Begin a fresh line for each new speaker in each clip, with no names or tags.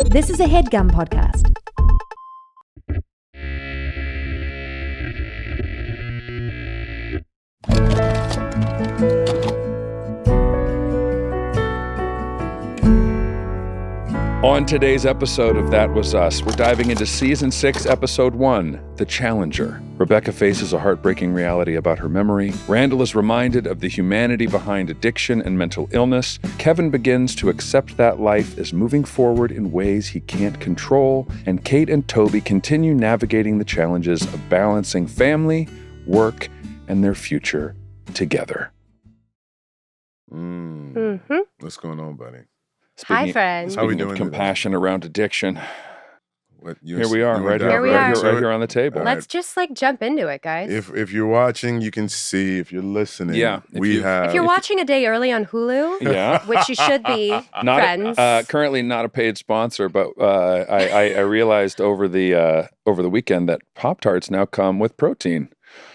This is a HeadGum podcast.
On today's episode of That Was Us, we're diving into Season 6, Episode 1, The Challenger. Rebecca faces a heartbreaking reality about her memory. Randall is reminded of the humanity behind addiction and mental illness. Kevin begins to accept that life is moving forward in ways he can't control. And Kate and Toby continue navigating the challenges of balancing family, work, and their future together.
What's going on, buddy?
Hi, friends.
How we
Speaking
doing
of
today?
compassion around addiction,
What,
here we are, right
Here we
here,
are.
right here on the table.
Let's just jump into it, guys.
If you're watching, you can see. If you're listening,
Yeah,
If you're watching a day early on Hulu,
Yeah.
which you should be, friends.
Currently not a paid sponsor, but I realized over the weekend that Pop-Tarts now come with protein.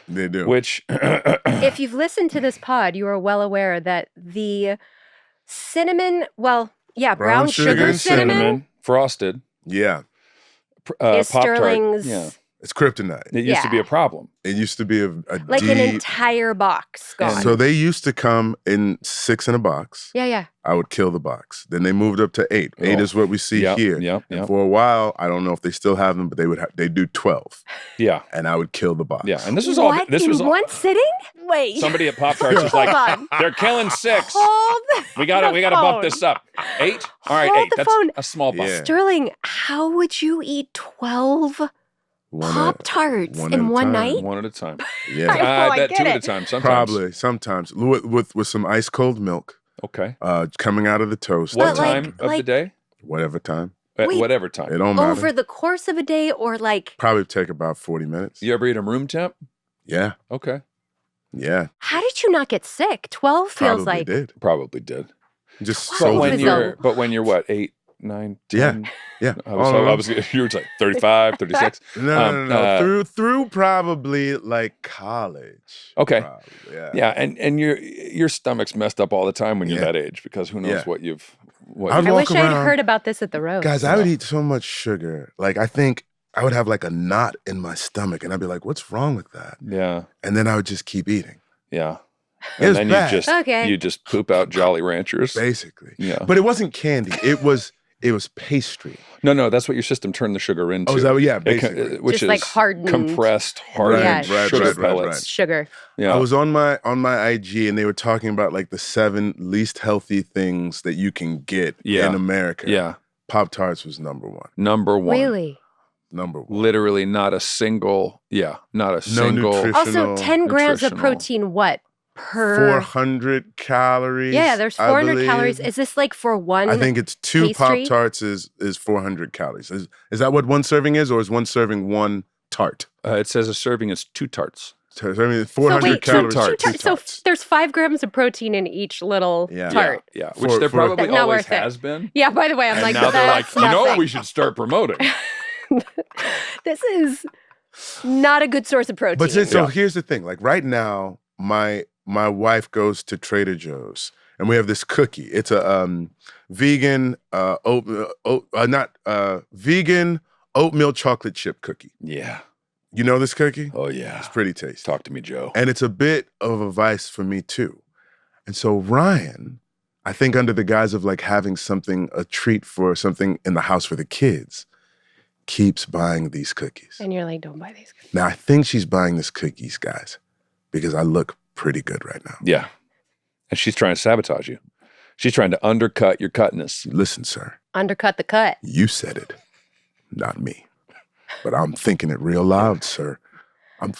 They do.
Which
if you've listened to this pod, you are well aware that the cinnamon, brown sugar cinnamon
frosted
Yeah,
is
Pop-Tart.
Sterling's,
Yeah,
it's kryptonite.
it used to be a problem.
It used to be a
like
deep.
an entire box gone.
So they used to come in 6 in a box.
yeah.
I would kill the box. Then they moved up to 8. 8
Oh.
is what we see
Yep,
here.
yep,
And
yep.
for a while, I don't know if they still have them, but they do 12,
Yeah,
and I would kill the box.
yeah, and this was all.
What?
This
in
was all,
one sitting? Wait.
somebody at Pop-Tarts was
Hold
like,
on.
they're killing 6.
Hold
We got to
the
bump
phone.
this up. 8. All right,
Hold
8.
the
That's
phone.
a small bump.
Yeah.
Sterling, how would you eat 12
One
Pop-Tarts
one at
in
a
one
time.
night?
One at a time.
Yeah,
I
That
get
2 at a
it.
time. Sometimes.
probably sometimes with some ice cold milk.
Okay.
Coming out of the toaster.
What
But
time of the day?
Whatever time.
At
Wait.
whatever
It
time.
don't matter.
Over the course of a day or like,
Probably take about 40 minutes.
You ever eat them room temp?
Yeah.
Okay.
Yeah.
how did you not get sick? 12 feels
Probably
like,
did.
Probably did.
Just
But
But
sold
when
was
it.
the-
you're what, 8, 9,
Yeah.
10?
Yeah.
I was you were like 35, 36.
No. Through probably like college.
Okay.
Probably, yeah.
Yeah, and your stomach's messed up all the time when you're
Yeah.
that age because who knows
Yeah.
what you've
I'd
I
walk
wish I'd
around-
heard about this at the road.
Guys, I would eat so much sugar. Like, I think I would have like a knot in my stomach, and I'd be like, what's wrong with that?
Yeah.
And then I would just keep eating,
Yeah.
It was
And then
bad.
you just poop out Jolly Ranchers.
basically.
Yeah.
But it wasn't candy. It was pastry.
No, that's what your system turned the sugar into.
Oh, is that what? Yeah,
It
basically.
which
Just
is
like hardened-
compressed,
Right,
hardened
right,
sugar
right,
pellets.
Sugar.
Yeah.
I was on my IG, and they were talking about like the 7 least healthy things that you can get
Yeah.
in America.
Yeah.
Pop-Tarts was number 1.
Number 1.
Really?
Number 1.
Literally not a single, single.
nutrition.
Also, 10 grams of
nutritional.
protein, what? Per
400 calories.
Yeah, there's
I
400 calories.
believe.
Is this like for one?
I think it's 2
pastry?
Pop-Tarts is 400 calories. Is that what one serving is, or is one serving one tart?
It says a serving is 2 tarts.
So, I mean, 400
so wait,
calories.
Two
for
tarts.
2
So
tarts.
there's 5 grams of protein in each little
Yeah.
tart.
Yeah. Which
For-
there
for-
probably
Not
always
worth it.
has been.
Yeah, by the way, I'm
And
like,
now they're like,
that's
you know what
nothing.
we should start promoting?
This is not a good source of protein.
But so
Yeah.
here's the thing. Like right now, my wife goes to Trader Joe's, and we have this cookie. It's a vegan vegan oatmeal chocolate chip cookie.
Yeah.
You know this cookie?
Oh, yeah.
It's pretty tasty.
Talk to me, Joe.
And it's a bit of a vice for me too. And so Ryan, I think under the guise of like having a treat for something in the house for the kids, keeps buying these cookies.
And you're like, don't buy these.
Now I think she's buying these cookies, guys, because I look pretty good right now.
Yeah. And she's trying to sabotage you. She's trying to undercut your cutness.
Listen, sir,
Undercut the cut.
you said it, not me. But I'm thinking it real loud, sir. And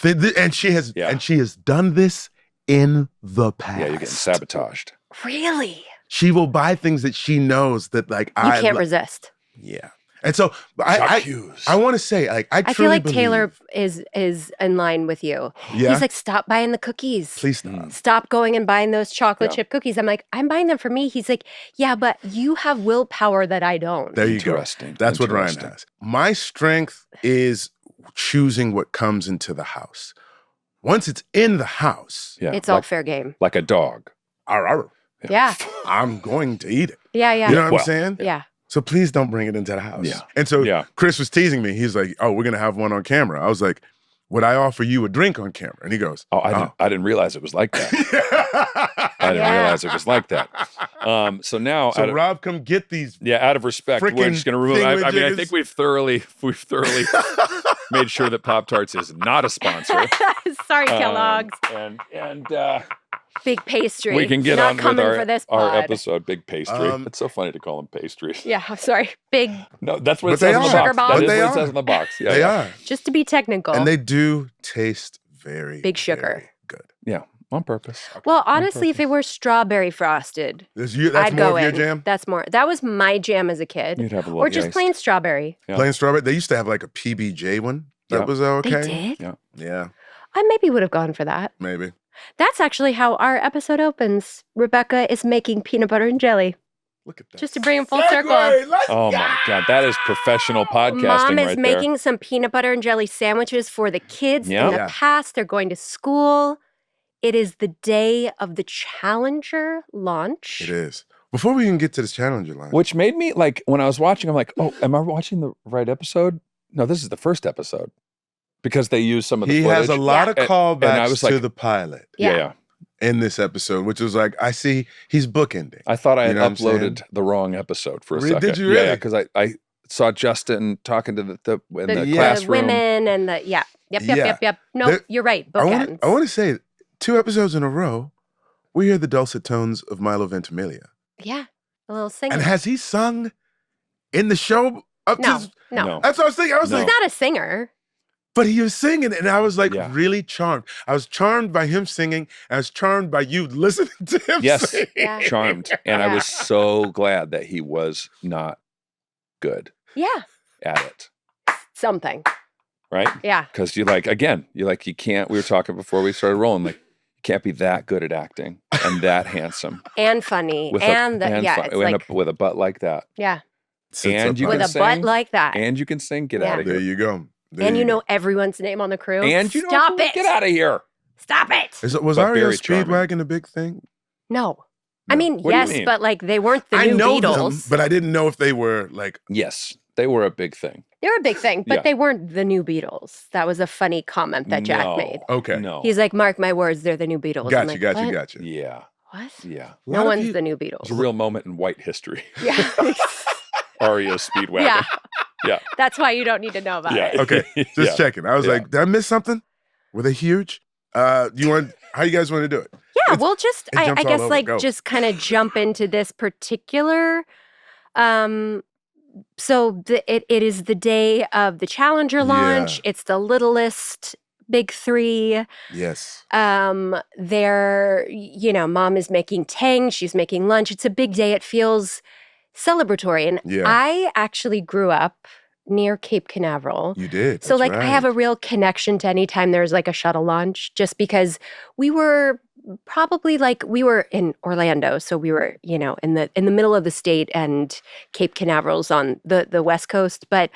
she has done this in the past.
Yeah, you're getting sabotaged.
Really?
She will buy things that she knows that like
You can't resist.
Yeah. And so I want to say, like, I
I feel
truly
like
believe,
Taylor is in line with you.
Yeah?
He's like, stop buying the cookies.
Please stop.
Stop going and buying those chocolate
Yeah.
chip cookies. I'm like, I'm buying them for me. He's like, yeah, but you have willpower that I don't.
There you go.
Interesting.
That's what Ryan
Interesting.
has. My strength is choosing what comes into the house. Once it's in the house,
Yeah.
It's all
like,
fair game.
like a dog.
arr, arr,
Yeah.
I'm going to eat it.
Yeah. Yeah.
You know what
Well,
I'm saying?
Yeah.
So please don't bring it into the house.
Yeah.
And so
Yeah.
Chris was teasing me. He's like, oh, we're going to have one on camera. I was like, would I offer you a drink on camera? And he goes,
Oh, I didn't realize it was like that. I didn't realize it was like that. So now,
So Rob, come get these.
Yeah, out of respect, we're
Frickin'
just going to remove. I mean, I
thingamajiggers.
think we've thoroughly made sure that Pop-Tarts is not a sponsor.
Sorry, Kellogg's.
And
Big pastry.
we can get
Not
on with
coming for this
our
pod.
episode, Big Pastry. It's so funny to call them pastries.
Yeah, I'm sorry. Big.
No, that's what
But
it says
they
on the
are.
box.
Sugar bomb.
That
But
is
they
what it
are.
says on the box. Yeah,
They
yeah.
are.
Just to be technical.
And they do taste
Big sugar.
very good.
Yeah, on purpose.
Well, honestly, if it were strawberry frosted,
That's
I'd
more
go
of your
in.
jam?
That's more. That was my jam as a kid.
You'd have a little
Or just
taste.
plain strawberry.
Yeah.
Plain strawberry. They used to have like a PB&J one. That
Yeah.
was okay.
They did?
Yeah.
Yeah,
I maybe would have gone for that.
maybe.
That's actually how our episode opens. Rebecca is making peanut butter and jelly.
Look at that.
Just to bring it full
Segue,
circle.
let's
Oh my God, that is professional podcasting
Mom is
right
making some peanut butter and jelly sandwiches for the kids
Yeah.
in the
Yeah.
past. They're going to school. It is the day of the Challenger launch.
It is. Before we even get to this Challenger line.
there. Which made me like, when I was watching, I'm like, oh, am I watching the right episode? No, this is the first episode. Because they use some of the
He
footage.
has a lot of
And-
callbacks
and I was
to
like-
the pilot
Yeah.
in this episode, which was like, I see he's bookending.
I thought I
You
had
know what I'm saying?
uploaded the wrong episode for a
Really?
second.
Did you
Yeah,
really?
because I saw Justin talking to the in the
The
classroom.
women and the, Yep.
Yeah.
No,
There-
you're right.
I
Bookends.
want to say 2 episodes in a row, we hear the dulcet tones of Milo Ventimiglia.
Yeah. A little singing.
And has he sung in the show up
No.
to
No.
That's what I was thinking. I was
No.
like,
He's not a singer.
but he was singing, and I was like
Yeah.
really charmed. I was charmed by him singing. I was charmed by you listening to him
Yes.
sing.
Yeah.
Charmed. And I was so glad that he was not good
Yeah.
at it.
Something.
Right?
Yeah.
Because you can't, we were talking before we started rolling, like, you can't be that good at acting and that handsome.
And funny.
With
and
a,
yeah,
fu-
it's
and
like,
with a butt like that.
yeah.
Sits
And
up
you
on
With
can
a
it.
butt
sing.
like that.
And you can sing, get
Yeah.
out of
There
here.
you go. There
And you know
go.
everyone's name on the crew.
And you know,
Stop it.
get out of here.
Stop it.
Was
But
REO
very charming.
Speedwagon a big thing?
No. I
No.
mean,
What do you
yes,
mean?
but like they weren't the
I
new
know
Beatles.
them, but I didn't know if they were like.
Yes, they were a big thing.
They were a big thing, but
Yeah.
they weren't the new Beatles. That was a funny comment that Jack
No.
made.
Okay.
No.
He's like, mark my words, they're the new Beatles. I'm like,
Gotcha.
what?
Yeah.
What?
Yeah.
A
No
lot of
one's
you-
the new
It's a
Beatles.
real moment in white history.
Yeah.
REO Speedwagon.
Yeah.
Yeah.
That's why you don't need to know about
Yeah.
it.
Okay, just
Yeah.
checking. I was
Yeah.
like, did I miss something? Were they huge? How you guys want to do it?
Yeah,
It's-
we'll just,
it jumps
I
all
guess,
over.
like,
Go.
just kind of jump into this particular. So it is the day of the Challenger launch.
Yeah.
It's the littlest big three.
Yes.
They're, mom is making tang. She's making lunch. It's a big day. It feels celebratory. And
Yeah.
I actually grew up near Cape Canaveral.
You did.
So,
That's
like, I have
right.
a real connection to any time there's like a shuttle launch, just because we were probably like, we were in Orlando. So we were, in the middle of the state, and Cape Canaveral's on the West Coast. But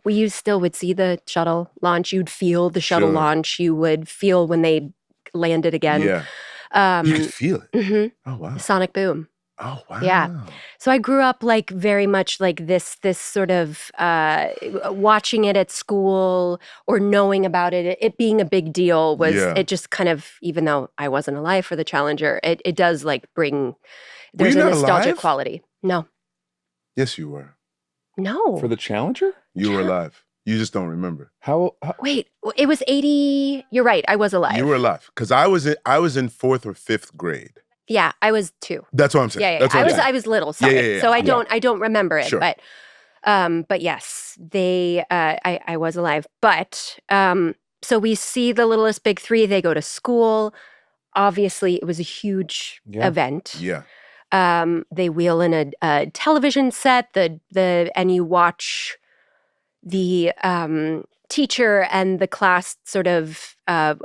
we still would see the shuttle launch. You'd feel the shuttle
Sure.
launch. You would feel when they landed again.
Yeah. You could feel it.
Mhm.
Oh wow.
Sonic boom.
Oh wow.
Yeah. So I grew up like very much like this sort of watching it at school or knowing about it being a big deal was
Yeah.
it just kind of, even though I wasn't alive for the Challenger, it does like bring,
Were
there's
you
a
not
nostalgic
alive?
quality. No.
Yes, you were.
No.
For the Challenger?
You were alive. You just don't remember.
How
Wait, it was 80. You're right. I was alive.
You were alive because I was in 4th or 5th grade.
Yeah, I was 2.
That's what I'm saying.
Yeah.
That's what I'm saying.
I was little. Sorry.
yeah,
So I
yeah.
don't remember it.
Sure.
But yes, I was alive. But so we see the littlest big three. They go to school. Obviously, it was a huge
Yeah.
event.
Yeah.
They wheel in a television set. And you watch the teacher and the class sort of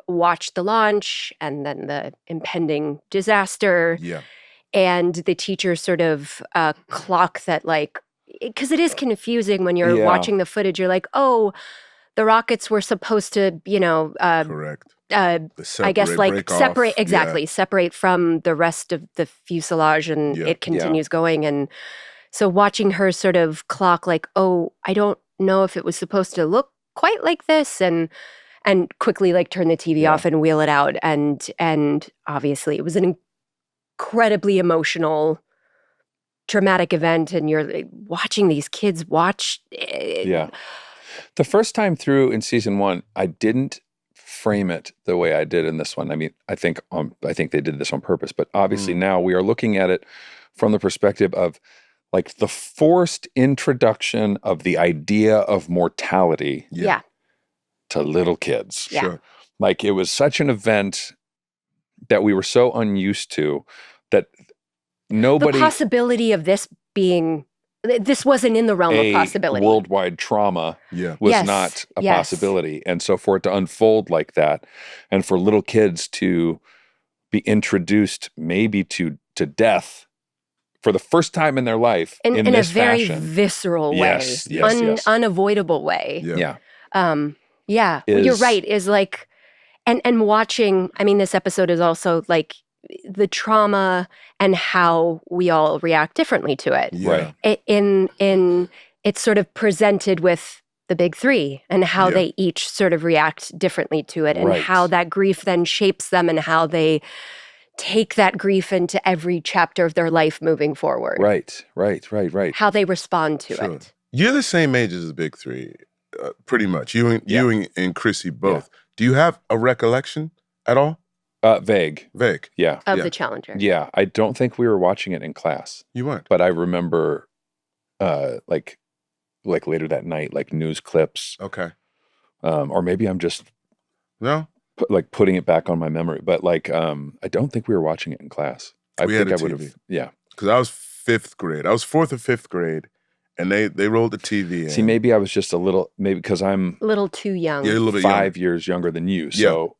watch the launch and then the impending disaster.
Yeah.
And the teacher sort of clock that, like, because it is confusing when you're
Yeah.
watching the footage. You're like, oh, the rockets were supposed to,
Correct. The
I guess like
break off.
separate,
Yeah.
separate from the rest of the fuselage, and
Yeah.
it continues going. And So watching her sort of clock like, oh, I don't know if it was supposed to look quite like this, and quickly like turn the TV off and wheel it out. And obviously it was an incredibly emotional, traumatic event, and you're like, watching these kids watch.
Yeah. The first time through in season 1, I didn't frame it the way I did in this one. I mean, I think they did this on purpose, but obviously now we are looking at it from the perspective of like the forced introduction of the idea of mortality to little kids.
Yeah.
Sure.
Like it was such an event that we were so unused to that nobody...
The possibility of this wasn't in the realm of possibility.
Worldwide trauma was not a possibility. And so for it to unfold like that, and for little kids to be introduced maybe to death for the first time in their life in this
a very
fashion.
Visceral way.
Yes.
Unavoidable way.
Yeah.
You're right, is like, and watching, I mean, this episode is also like the trauma and how we all react differently to it.
Right.
It's sort of presented with the big three and how they each sort of react differently to it, and how that grief then shapes them, and how they take that grief into every chapter of their life moving forward.
Right.
How they respond to it.
You're the same age as the big three, pretty much. You and Chrissy both.
Yeah.
Do you have a recollection at all?
Vague. Yeah.
Of the Challenger.
Yeah. I don't think we were watching it in class.
You weren't.
But I remember like later that night, like news clips.
Okay.
Or maybe I'm just putting it back on my memory. But like I don't think we were watching it in class. I
we
think
had a
I would
TV.
have. Yeah.
Because I was 5th grade. I was 4th or 5th grade. And they rolled the TV in.
See, maybe I was just maybe because I'm
a little too young.
Yeah, a little bit
5 years younger than you. So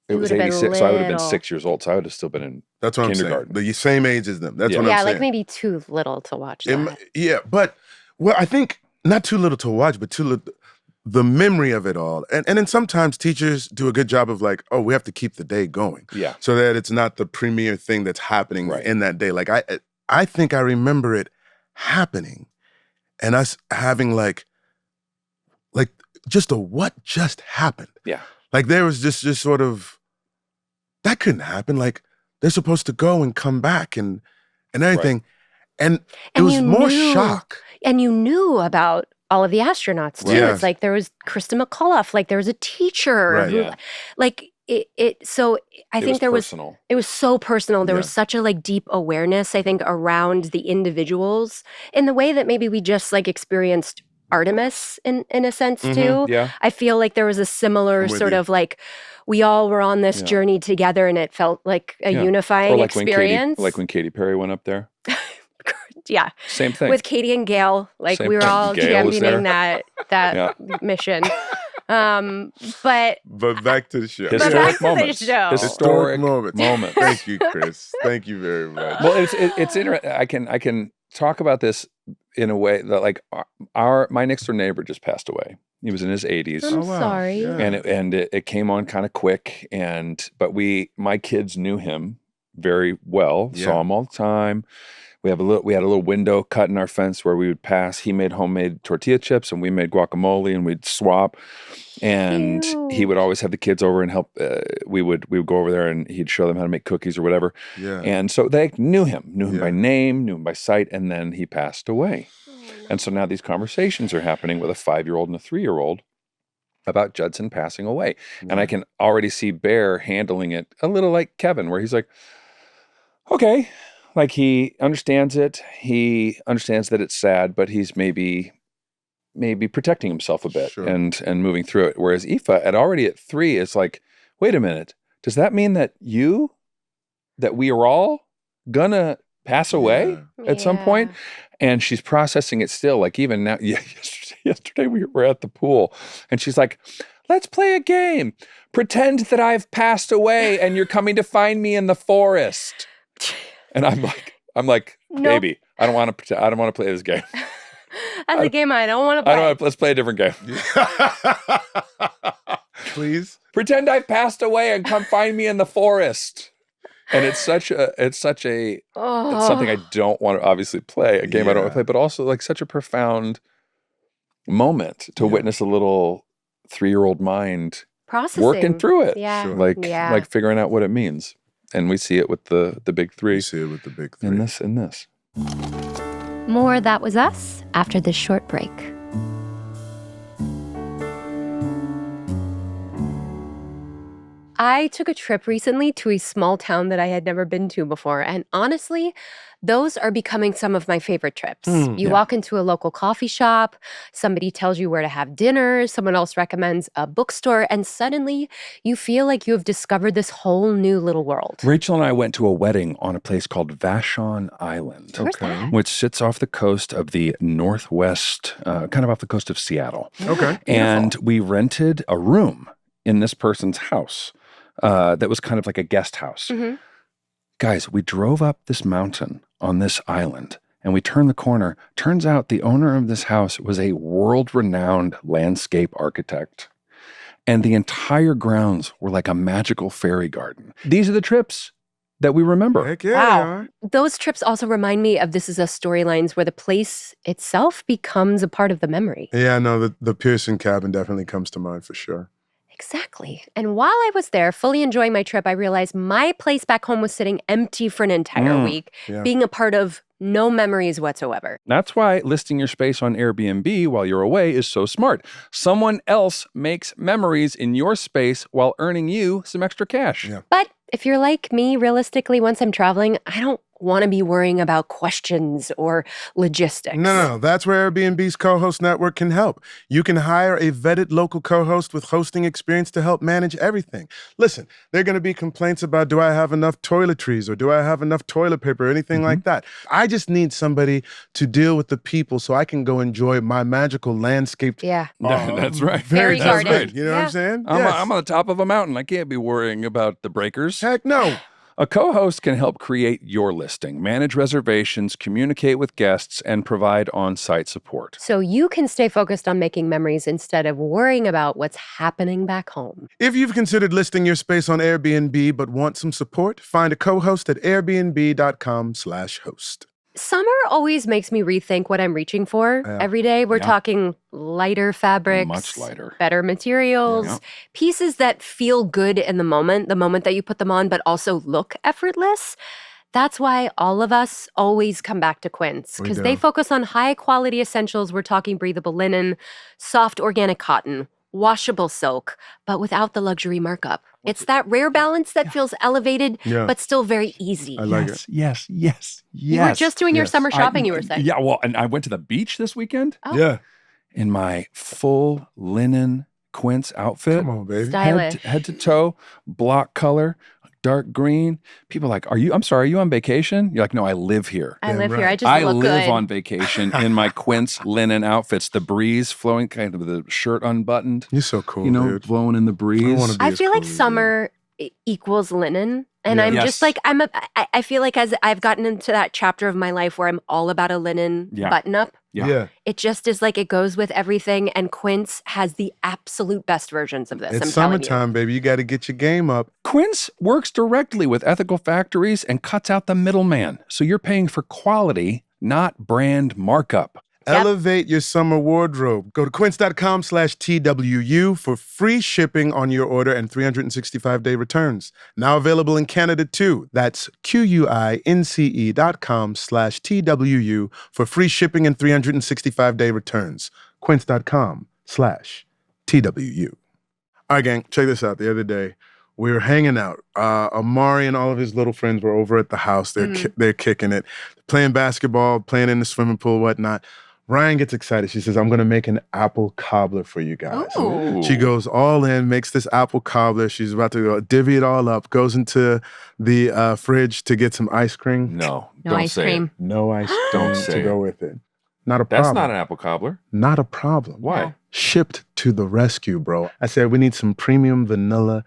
it was 86. So I would have been 6 years old. So I would have still been in
That's what
kindergarten.
I'm saying. The same age as them. That's what I'm saying.
Yeah, like maybe too little to watch that.
But I think not too little to watch, but too little. The memory of it all. And then sometimes teachers do a good job of like, oh, we have to keep the day going.
Yeah.
So that it's not the premier thing that's happening in that day. Like I think I remember it happening and us having like just a what just happened.
Yeah.
Like there was just sort of, that couldn't happen. Like they're supposed to go and come back and everything. And it was more shock.
And you knew about all of the astronauts too.
Yes.
It's like there was Krista McAuliffe, like there was a teacher who, like so I think there was, it was so personal. There was such a like deep awareness, I think, around the individuals in the way that maybe we just like experienced Artemis in a sense too.
Yeah.
I feel like there was a similar sort of like, we all were on this journey together, and it felt like a unifying experience.
Like when Katy Perry went up there.
Yeah.
Same thing.
With Katie and Gail, like we were all championing that mission. But
back to the show.
Historic moments.
Historic moment. Thank you, Chris. Thank you very much.
Well, it's interesting. I can talk about this in a way that like my next door neighbor just passed away. He was in his 80s.
I'm sorry.
Yeah.
And it came on kind of quick, but my kids knew him very well. Saw him all the time. We had a little window cut in our fence where we would pass. He made homemade tortilla chips and we made guacamole, and we'd swap. And he would always have the kids over and help. We would go over there and he'd show them how to make cookies or whatever. Yeah. And so they knew him by name, knew him by sight, and then he passed away. And so now these conversations are happening with a 5-year-old and a 3-year-old about Judson passing away. And I can already see Bear handling it a little like Kevin, where he's like, okay. Like he understands it. He understands that it's sad, but he's maybe protecting himself a bit and moving through it. Whereas Aoife at 3 is like, wait a minute, does that mean that we are all gonna pass away at some point? And she's processing it still. Like even now, yesterday we were at the pool and she's like, let's play a game. Pretend that I've passed away and you're coming to find me in the forest. And I'm like, baby, I don't want to play this game.
That's a game I don't want to play.
Let's play a different game.
Please.
Pretend I've passed away and come find me in the forest. And it's something I
Oh,
don't want to obviously play, a game I don't want to
Yeah.
play, but also like such a profound moment to
Yeah.
witness a little 3-year-old mind
processing.
working through it.
Yeah.
Sure.
Like figuring out what it means. And we see it with the big
You
three
see it with the big three.
in this.
More That Was Us after this short break.
I took a trip recently to a small town that I had never been to before. And honestly, those are becoming some of my favorite trips. You walk into a local coffee shop, somebody tells you where to have dinner, someone else recommends a bookstore, and suddenly you feel like you have discovered this whole new little world.
Rachel and I went to a wedding on a place called Vashon Island,
Where's that?
which sits off the coast of the northwest, kind of off the coast of Seattle.
Okay.
And we rented a room in this person's house that was kind of like a guest house.
Mhm.
Guys, we drove up this mountain on this island and we turned the corner. Turns out the owner of this house was a world-renowned landscape architect. And the entire grounds were like a magical fairy garden. These are the trips that we remember.
Heck yeah.
Wow. Those trips also remind me of This Is Us storylines where the place itself becomes a part of the memory.
Yeah, no, the Pearson cabin definitely comes to mind for sure.
Exactly. And while I was there, fully enjoying my trip, I realized my place back home was sitting empty for an entire week,
Yeah.
being a part of no memories whatsoever.
That's why listing your space on Airbnb while you're away is so smart. Someone else makes memories in your space while earning you some extra cash.
Yeah.
But if you're like me, realistically, once I'm traveling, I don't want to be worrying about questions or logistics.
No. That's where Airbnb's co-host network can help. You can hire a vetted local co-host with hosting experience to help manage everything. Listen, there are going to be complaints about, do I have enough toiletries or do I have enough toilet paper or anything like that. I just need somebody to deal with the people so I can go enjoy my magical landscaped.
Yeah.
That's right.
Fairy
That's
garden.
right. You know what
Yeah.
I'm saying?
I'm on the top of a mountain. I can't be worrying about the breakers.
Heck no.
A co-host can help create your listing, manage reservations, communicate with guests, and provide on-site support.
So you can stay focused on making memories instead of worrying about what's happening back home.
If you've considered listing your space on Airbnb but want some support, find a co-host at airbnb.com/host.
Summer always makes me rethink what I'm reaching for.
Yeah.
Every day we're
Yeah.
talking lighter fabrics,
Much lighter.
better materials,
Yeah.
pieces that feel good in the moment that you put them on, but also look effortless. That's why all of us always come back to Quince,
We
because
do.
they focus on high quality essentials. We're talking breathable linen, soft organic cotton, washable silk, but without the luxury markup. It's that rare balance that feels elevated,
Yeah.
but still very easy.
I like it.
Yes.
You were just doing your
Yes.
summer shopping, you were saying.
Yeah, well, and I went to the beach this weekend
Oh.
Yeah.
in my full linen Quince outfit.
Come on, baby.
Stylish.
Head to toe, block color, dark green. People are like, are you on vacation? You're like, no, I live here.
I
Yeah,
live here.
right.
I just
I
look
live
good.
on vacation in my Quince linen outfits, the breeze flowing, kind of the shirt unbuttoned,
You're so cool,
you know,
dude.
blowing in the breeze.
wanna be
I
as
feel like
cool as you.
summer equals linen. And
Yeah.
I'm
Yes.
just like, I feel like as I've gotten into that chapter of my life where I'm all about a linen
Yeah.
button up,
Yeah.
it just is like it goes with everything. And Quince has the absolute best versions of this.
It's
I'm telling you.
summertime, baby. You got to get your game up.
Quince works directly with ethical factories and cuts out the middleman. So you're paying for quality, not brand markup.
Yep.
Elevate your summer wardrobe. Go to quince.com/TWU for free shipping on your order and 365-day returns. Now available in Canada too. That's QUINCE.com/TWU for free shipping and 365-day returns. Quince.com/TWU. All right, gang, check this out. The other day, we were hanging out. Amari and all of his little friends were over at the house. They're kicking it, playing basketball, playing in the swimming pool, whatnot. Ryan gets excited. She says, I'm going to make an apple cobbler for you guys.
Ooh.
She goes all in, makes this apple cobbler. She's about to go divvy it all up, goes into the fridge to get some ice cream.
No,
No
don't
ice
say
cream.
it.
No ice cream
Don't
to
say
go with it. Not a problem.
That's not an apple cobbler.
Not a problem.
Why?
Shipped to the rescue, bro. I said, we need some premium vanilla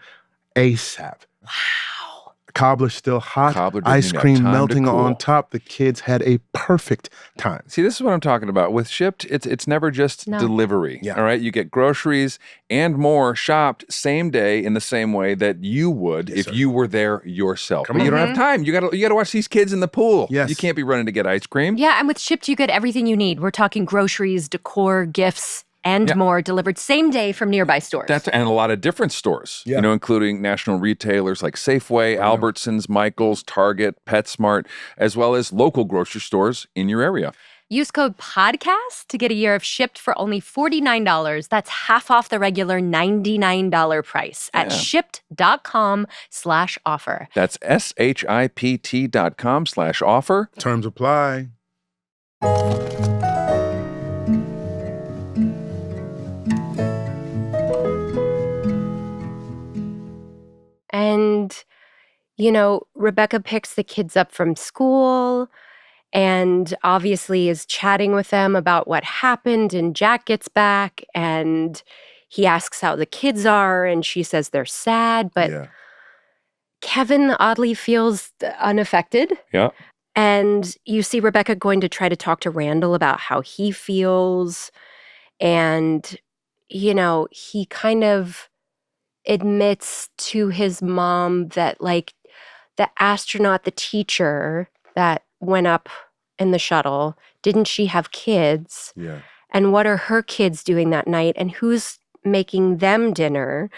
ASAP.
Wow.
Cobbler still hot,
Cobbler didn't
ice
even have
cream
time to
melting on
cool.
top. The kids had a perfect time.
See, this is what I'm talking about. With Shipt, it's never just delivery.
Yeah.
All right, you get groceries and more shopped same day in the same way that you would if you were there yourself.
Come
But you
on.
don't have time. You gotta watch these kids in the pool.
Yes.
You can't be running to get ice cream.
Yeah, and with Shipt, you get everything you need. We're talking groceries, decor, gifts, and more delivered same day from nearby stores.
And a lot of different stores,
Yeah.
including national retailers like Safeway, Albertsons, Michaels, Target, PetSmart, as well as local grocery stores in your area.
Use code PODCAST to get a year of Shipt for only $49. That's half off the regular $99 price at shipt.com/offer.
That's SHIPT.com/offer.
Terms apply.
And, Rebecca picks the kids up from school and obviously is chatting with them about what happened. And Jack gets back and he asks how the kids are. And she says they're sad. But Kevin oddly feels unaffected.
Yeah.
And you see Rebecca going to try to talk to Randall about how he feels. And, he kind of admits to his mom that, like, the astronaut, the teacher that went up in the shuttle, didn't she have kids?
Yeah.
And what are her kids doing that night? And who's making them dinner?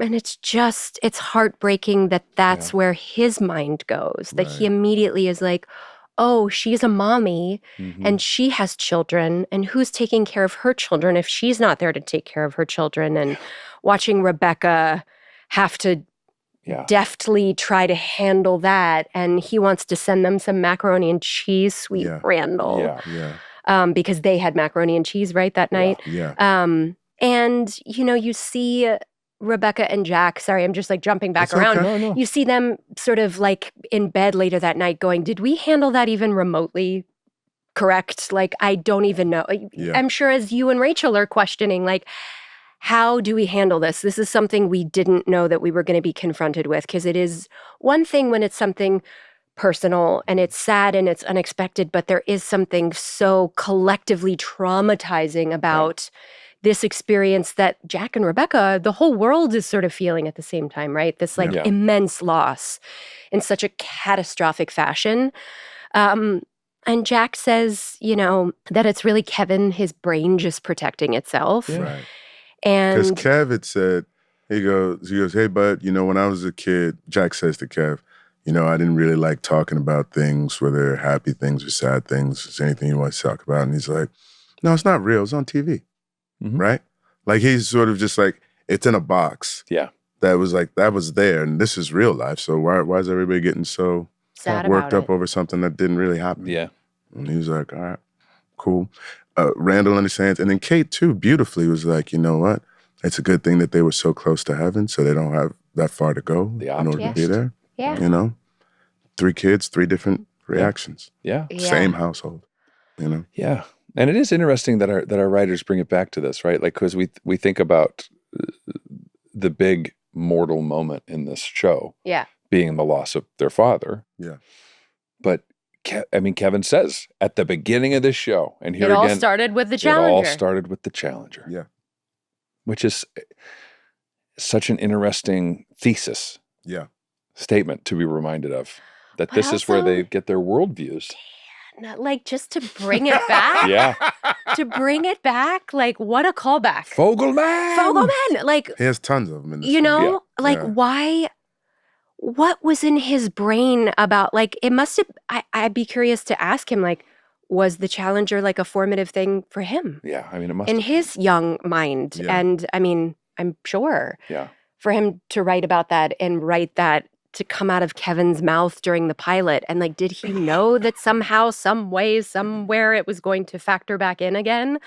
And it's heartbreaking that that's where his mind goes, that he immediately is like, oh, she's a mommy and she has children, and who's taking care of her children if she's not there to take care of her children? And watching Rebecca have to deftly try to handle that, and he wants to send them some macaroni and cheese, sweet Randall. Because they had macaroni and cheese that night. And, you see Rebecca and Jack, sorry, I'm just like jumping back around.
Okay.
No.
You see them sort of like in bed later that night going, did we handle that even remotely correct? Like, I don't even know. I'm sure as you and Rachel are questioning, like, how do we handle this? This is something we didn't know that we were going to be confronted with, because it is one thing when it's something personal and it's sad and it's unexpected, but there is something so collectively traumatizing about this experience that Jack and Rebecca, the whole world is sort of feeling at the same time, right? This immense loss in such a catastrophic fashion. And Jack says, that it's really Kevin, his brain just protecting itself.
Right.
And
because Kev had said, he goes, hey, bud, when I was a kid, Jack says to Kev, I didn't really like talking about things, whether happy things or sad things. Is there anything you want to talk about? And he's like, no, it's not real. It's on TV. Right? Like, he's sort of just like, it's in a box.
Yeah.
That was there, and this is real life. So why is everybody getting so
sad
worked
about
up over something that didn't really happen?
Yeah.
And he was like, all right, cool. Randall understands. And then Kate, too, beautifully was like, you know what? It's a good thing that they were so close to heaven, so they don't have that far to go in order to be there.
Yeah.
3 kids, 3 different reactions.
Yeah.
Same household,
Yeah. And it is interesting that our writers bring it back to this, right? Like, because we think about the big mortal moment in this show being the loss of their father.
Yeah.
But Kevin says at the beginning of this show, and here
It all
again,
started with the Challenger.
It all started with the Challenger.
Yeah.
Which is such an interesting thesis.
Yeah.
Statement to be reminded of. That
But
this is where
also-
they get their worldviews.
not like just to bring it back.
Yeah.
To bring it back, like, what a callback.
Fogelman!
Like,
He has tons of them in this
why, what was in his brain about, like, it must have, I'd be curious to ask him, like, was the Challenger like a formative thing for him?
Yeah, it must
in
have.
his young mind.
Yeah.
And I'm sure
Yeah.
for him to write about that and write that to come out of Kevin's mouth during the pilot. And like, did he know that somehow, some way, somewhere it was going to factor back in again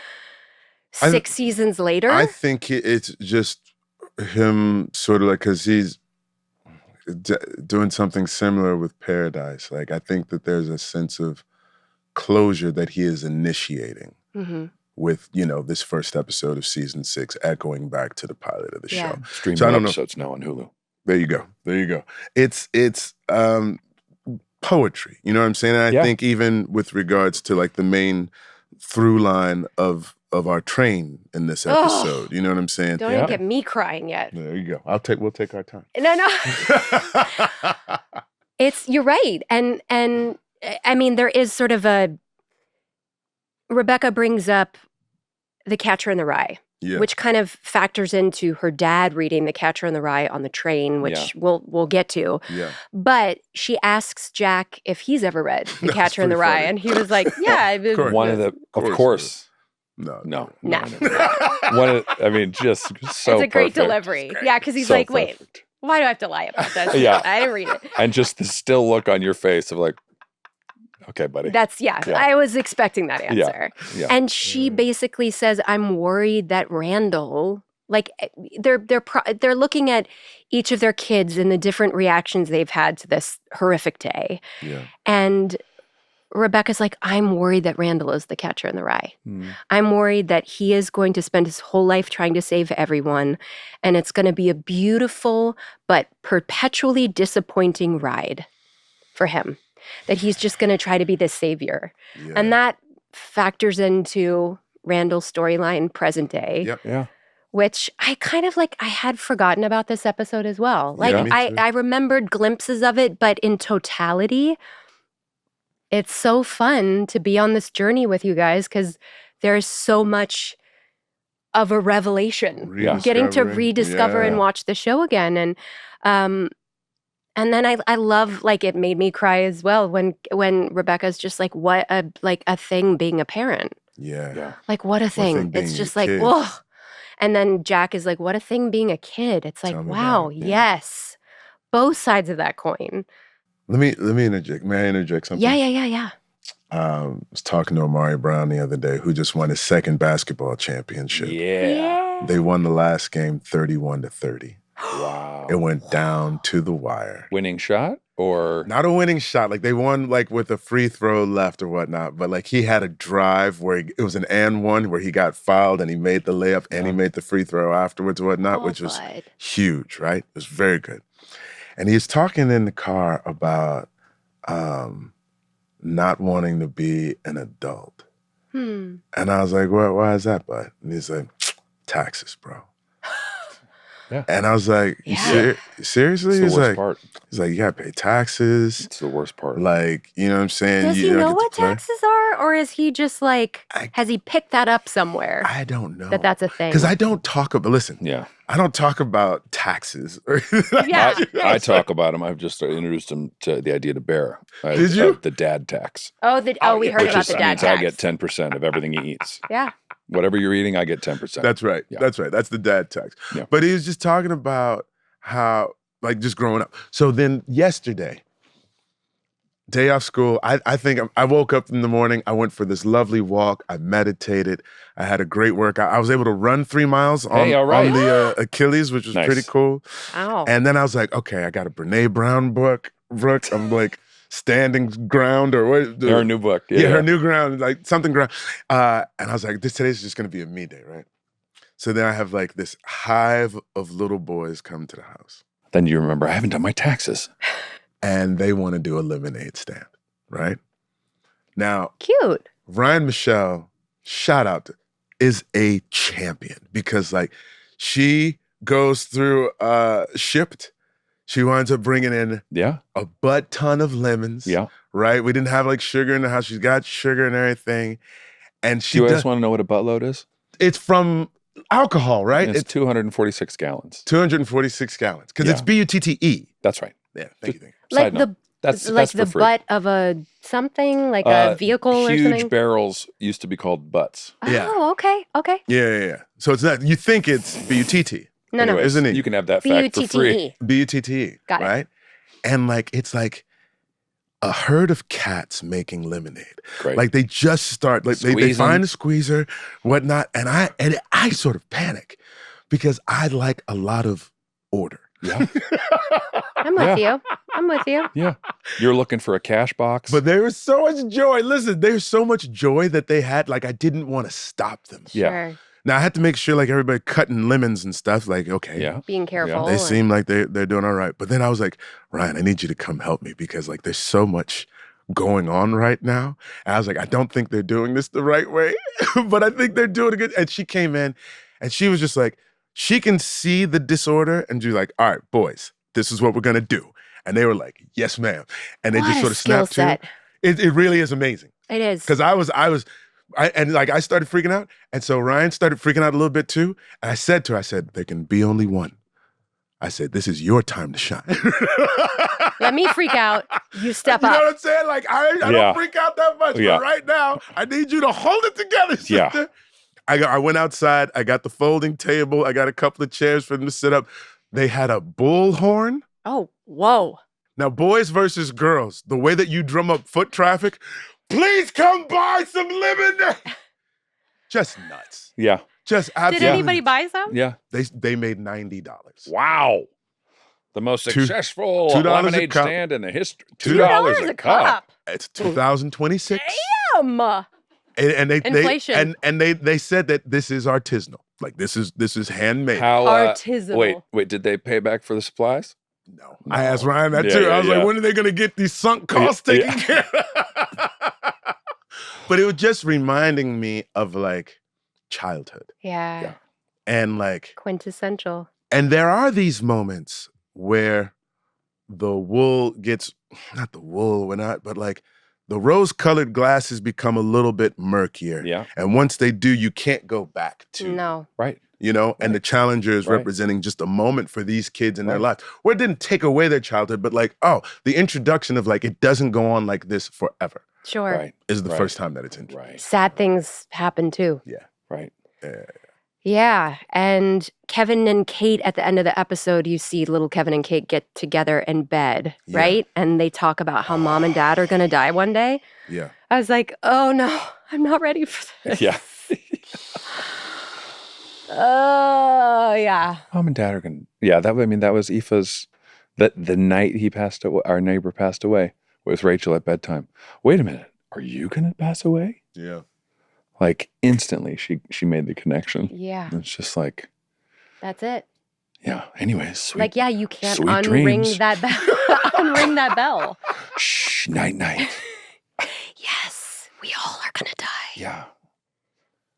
6 seasons later?
I think it's just him sort of like, because he's doing something similar with Paradise. Like, I think that there's a sense of closure that he is initiating with, this first episode of season 6, echoing back to the pilot of the show.
Streaming
So I don't know.
episodes now on Hulu.
There you go. There you go. It's poetry. You know what I'm saying? And I think even with regards to like the main through line of our train in this episode, you know what I'm saying?
Don't even get me crying yet.
There you go. We'll take our time.
No. You're right. And I mean, there is sort of Rebecca brings up The Catcher in the Rye, which kind of factors into her dad reading The Catcher in the Rye on the train, which we'll get to.
Yeah.
But she asks Jack if he's ever read The Catcher in the Rye, and he was like, "Yeah,
of course." No. I mean, just so
it's a great
perfect.
delivery. Yeah, because he's
So
like, "Wait,
perfect.
why do I have to lie about this?
Yeah.
I didn't read it."
And just the still look on your face of like, okay, buddy.
I was expecting that answer.
Yeah.
And she basically says, "I'm worried that Randall," like they're looking at each of their kids and the different reactions they've had to this horrific day.
Yeah.
And Rebecca's like, "I'm worried that Randall is the catcher in the rye. I'm worried that he is going to spend his whole life trying to save everyone, and it's going to be a beautiful but perpetually disappointing ride for him. That he's just going to try to be the savior."
Yeah.
And that factors into Randall's storyline present day.
Yep.
Yeah.
Which I kind of I had forgotten about this episode as well. Like
Yeah, me too.
I remembered glimpses of it, but in totality, it's so fun to be on this journey with you guys because there's so much of a revelation. Getting to rediscover and watch the show again. And then I love, like, it made me cry as well when Rebecca's just like, what a thing being a parent.
Yeah.
Like, what a thing. It's just like, whoa. And then Jack is like, what a thing being a kid. It's like, wow, yes. Both sides of that coin.
Let me interject. May I interject something?
Yeah.
I was talking to Amari Brown the other day, who just won his second basketball championship.
Yeah.
They won the last game 31-30.
Wow.
It went down to the wire.
Winning shot or?
Not a winning shot. Like, they won, like, with a free throw left or whatnot. But, like, he had a drive where it was an and one where he got fouled and he made the layup and he made the free throw afterwards or whatnot, which was huge, right? It was very good. And he's talking in the car about not wanting to be an adult. And I was like, well, why is that, bud? And he's like, taxes, bro.
Yeah.
And I was like, seriously?
It's the worst part.
He's like, you gotta pay taxes.
It's the worst part.
Like, you know what I'm saying?
Does he know what taxes are? Or is he just like, has he picked that up somewhere?
I don't know.
That's a thing.
Because I don't talk about, listen.
Yeah.
I don't talk about taxes.
Yeah.
I talk about him. I've just introduced him to the idea to Bear.
Did you?
The dad tax.
We heard about the dad tax.
I get 10% of everything he eats.
Yeah.
Whatever you're eating, I get 10%.
That's right.
Yeah.
That's right. That's the dad tax.
Yeah.
But he was just talking about how, like, just growing up. So then yesterday, day off school, I think I woke up in the morning. I went for this lovely walk. I meditated. I had a great workout. I was able to run 3 miles on the Achilles, which was pretty cool.
Wow.
And then I was like, okay, I got a Brene Brown book. I'm like, Standing Ground or what?
Her new book.
Yeah, her new ground, like something ground. And I was like, today's just going to be a me day, right? So then I have like this hive of little boys come to the house.
Then you remember, I haven't done my taxes.
And they want to do a lemonade stand, right? Now,
cute.
Ryan Michelle, shout out, is a champion because like she goes through Shipped. She winds up bringing in a butt ton of lemons. Yeah. Right? We didn't have like sugar in the house. She's got sugar and everything. And she
Do you guys want to know what a buttload is?
It's from alcohol, right?
It's 246 gallons.
246 gallons. Because it's BUTTE.
That's right.
Yeah, thank you.
Like that's the butt of a something, like a vehicle or something?
Huge barrels used to be called butts.
Oh, okay.
Yeah. So it's not, you think it's BUTT.
No,
anyway, isn't it?
You can have that fact for free.
BUTTE.
Got it.
Right? And like, it's like a herd of cats making lemonade.
Great.
Like they just start, like they find a squeezer, whatnot. And I sort of panic because I like a lot of order.
Yeah.
I'm with you.
Yeah. You're looking for a cash box.
But there was so much joy. Listen, there's so much joy that they had. Like I didn't want to stop them.
Yeah.
Sure.
Now I had to make sure like everybody cutting lemons and stuff. Like, okay,
Yeah.
Being careful.
they
and-
seem like they're doing all right. But then I was like, Ryan, I need you to come help me because like there's so much going on right now. And I was like, I don't think they're doing this the right way, but I think they're doing it good. And she came in and she was just like, she can see the disorder and she's like, all right, boys, this is what we're gonna do. And they were like, yes, ma'am. And they
What
just
a
sort of
skill
snapped to.
set.
It really is amazing.
It is.
Because I started freaking out. And so Ryan started freaking out a little bit too. And I said to her, I said, there can be only one. I said, this is your time to shine.
Let me freak out. You step
You know
up.
what I'm saying? Like, I
Yeah.
don't freak out that much.
Yeah.
But right now, I need you to hold it together, sister.
Yeah.
I went outside. I got the folding table. I got a couple of chairs for them to sit up. They had a bullhorn.
Oh, whoa.
Now, boys versus girls, the way that you drum up foot traffic, please come buy some lemon. Just nuts.
Yeah.
Just
Did
absolutely.
anybody buy some?
Yeah.
They made $90.
Wow. The most
Two-
successful
$2 a
lemonade
cup.
stand in the history.
$2
a cup.
It's 2026.
Damn.
And they
Inflation.
and they said that this is artisanal. Like this is handmade.
How
Artisanal.
Wait, did they pay back for the supplies?
No. I asked Ryan that
Yeah,
too.
yeah,
I was
yeah.
like, when are they gonna get these sunk costs
Yeah,
taken care of? But it was just reminding me of like childhood.
Yeah.
Yeah.
And like
Quintessential.
and there are these moments where the wool gets not the wool, we're not, but like the rose-colored glasses become a little bit murkier.
Yeah.
And once they do, you can't go back to,
No.
Right.
you know, and the Challenger is
Right.
representing just a moment for these kids in their
Right.
lives. Where it didn't take away their childhood, but like, oh, the introduction of like, it doesn't go on like this forever
Sure.
Right.
is the
Right.
first time that it's introduced.
Right.
Sad things happen too.
Right.
Yeah. And Kevin and Kate at the end of the episode, you see little Kevin and Kate get together in bed,
Yeah.
right? And they talk about how mom and dad are going to die one day.
Yeah.
I was like, oh no, I'm not ready for this.
Yeah.
Oh, yeah.
Mom and dad are gonna. Yeah. That was Aoife's. The night he passed away, our neighbor passed away with Rachel at bedtime. Wait a minute. Are you gonna pass away?
Yeah.
Like instantly, she made the connection.
Yeah.
And it's just like,
That's it.
yeah. Anyways, sweet.
Like, yeah, you can't
sweet
unring
dreams.
that bell. Unring that bell.
Shh. Night.
Yes, we all are going to die.
Yeah.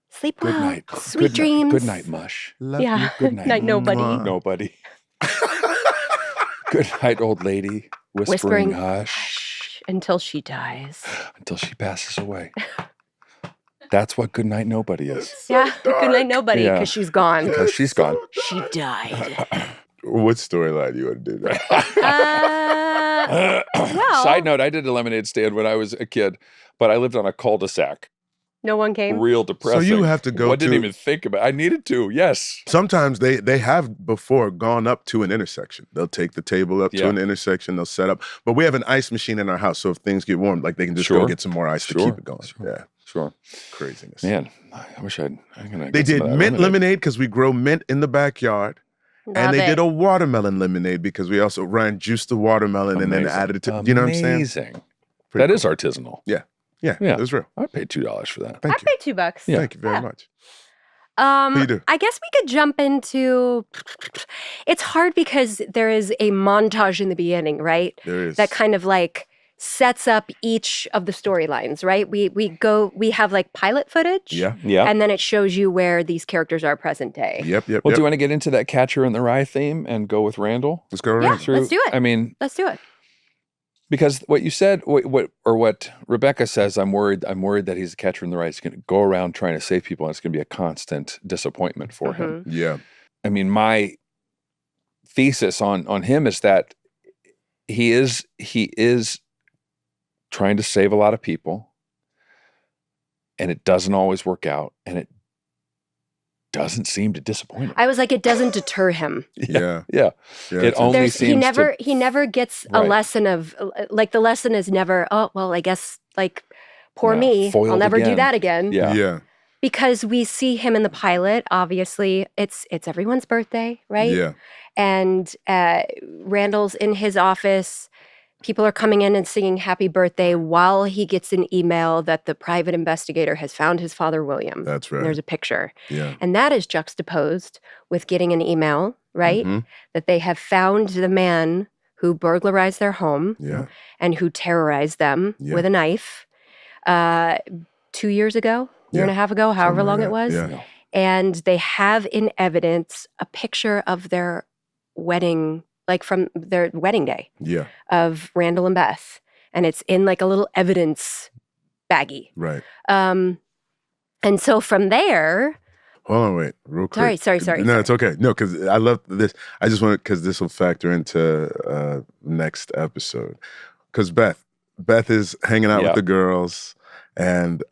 Sleep
Good
well.
night.
Sweet
Good
dreams.
Good night, mush.
Love
Yeah.
you.
Good night.
Night, nobody.
Mwah.
Nobody. Good night, old lady. Whispering hush
"Hush," until she dies.
until she passes away. That's what good night, nobody is.
Yeah. Good night, nobody,
Yeah.
because she's gone.
Because she's gone.
She died.
What storyline you want to do that?
Well,
Side note, I did a lemonade stand when I was a kid, but I lived on a cul-de-sac.
no one came.
Real depressing.
you have to go
I didn't
to-
even think about it. I needed to, yes.
Sometimes they have before gone up to an intersection. They'll take the table up to
Yeah.
an intersection. They'll set up. But we have an ice machine in our house, so if things get warm, like they can just
Sure.
go get some more ice to
Sure.
keep it going.
Sure.
Yeah,
Sure.
craziness.
Man, I wish I'm gonna
They
get some
did
of that
mint lemonade because we grow mint in the backyard.
Love
And they
it.
did a watermelon lemonade because we also Ryan juiced the watermelon and then
Amazing.
added it to, you know what I'm saying?
Amazing.
Pretty
That is
cool.
artisanal.
Yeah,
Yeah.
it was real.
I'd pay $2 for that.
Thank
I
you.
paid $2.
Yeah.
Thank you very
Yeah.
much. What do you do?
I guess we could jump into. It's hard because there is a montage in the beginning, right?
There is.
That kind of like sets up each of the storylines, right? We have like pilot footage,
Yeah.
Yeah.
and then it shows you where these characters are present day.
Yep.
Well, do you want to get into that Catcher in the Rye theme and go with Randall?
Let's go
Yeah.
around.
Through,
Let's do it.
I mean,
Let's do it.
because what you said, what Rebecca says, I'm worried that he's a catcher in the rye. He's going to go around trying to save people, and it's going to be a constant disappointment for him.
Yeah.
I mean, my thesis on him is that he is trying to save a lot of people, and it doesn't always work out, and it doesn't seem to disappoint him.
I was like, it doesn't deter him.
Yeah.
Yeah.
Yeah,
It
it's
only
There's,
seems
he never gets a
Right.
lesson of like the lesson is never, oh well, I guess like poor
Yeah,
me, I'll
foiled
never do
again.
that again.
Yeah.
Yeah.
Because we see him in the pilot. Obviously, it's everyone's birthday, right?
Yeah.
And Randall's in his office People are coming in and singing happy birthday while he gets an email that the private investigator has found his father, William.
That's right.
And there's a picture.
Yeah.
And that is juxtaposed with getting an email, right?
Mhm.
That they have found the man who burglarized their home
Yeah.
and who terrorized them
Yeah.
with a knife 2 years ago, year and a half ago, however
Something
long
like
it was.
that.
Yeah.
And they have in evidence a picture of their wedding, like from their wedding day
Yeah.
of Randall and Beth. And it's in like a little evidence baggie.
Right.
And so from there,
Hold on, wait, real quick.
Sorry.
No, it's okay. No, because I love this. I just want because this will factor into next episode. Because Beth is hanging out with the girls, and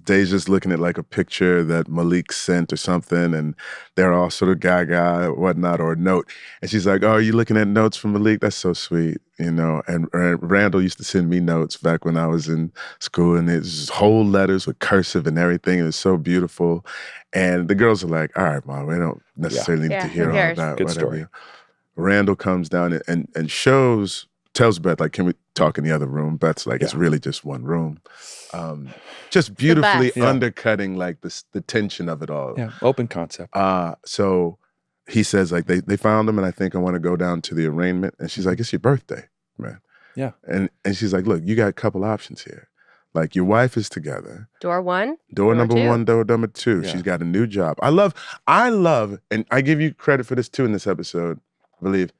Deja's looking at like a picture that Malik sent or something, and they're all sort of gaga or whatnot, or a note. And she's like, "Oh, are you looking at notes from Malik? That's so sweet." And Randall used to send me notes back when I was in school, and it's just whole letters with cursive and everything. It was so beautiful. And the girls are like, "All right, Mom, we don't necessarily need to hear
who
all
cares?
that."
Good
whatever.
story.
Randall comes down and tells Beth, like, "Can we talk in the other room?" Beth's like, "It's really just one room." Just beautifully
best.
undercutting like the tension of it all.
Yeah, open concept.
So he says, like, they found him, and I think I want to go down to the arraignment. And she's like, "It's your birthday, man."
Yeah.
And she's like, "Look, you got a couple options here. Like, your wife is together.
door one,
Door number
two.
1, door number 2.
Yeah.
She's got a new job." I love, and I give you credit for this too in this episode, I believe.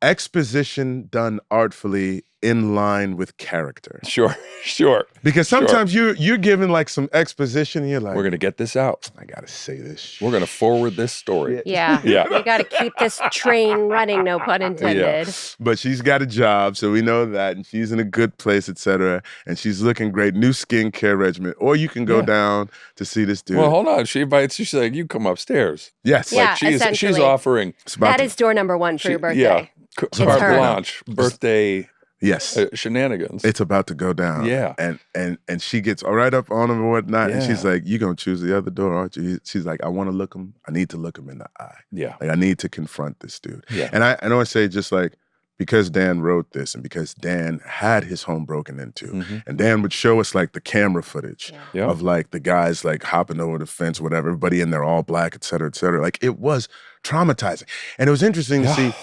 Exposition done artfully in line with character.
Sure.
Because sometimes you're given like some exposition and you're like,
We're going to get this out.
I gotta say this shit.
We're going to forward this story.
Yeah.
Yeah.
We got to keep this train running, no pun intended.
But she's got a job, so we know that, and she's in a good place, etc. And she's looking great. New skincare regimen. Or you can go down to see this dude.
Well, hold on. She invites you. She's like, "You come upstairs."
Yes.
Yeah.
Like she's
essentially.
offering.
It's about
That
to-
is door number 1 for your birthday.
Yeah. Carte
her.
blanche, birthday
Yes.
shenanigans.
It's about to go down.
Yeah.
And she gets right up on him and whatnot. And
Yeah.
she's like, "You're going to choose the other door, aren't you?" She's like, "I want to look him. I need to look him in the eye.
Yeah.
Like, I need to confront this dude."
Yeah.
And I know I say just like, because Dan wrote this and because Dan had his home broken into,
Mhm.
and Dan would show us like the camera footage
Yeah.
of like the guys like hopping over the fence, whatever, everybody in there all black, et cetera, et cetera. Like, it was traumatizing. And it was interesting to see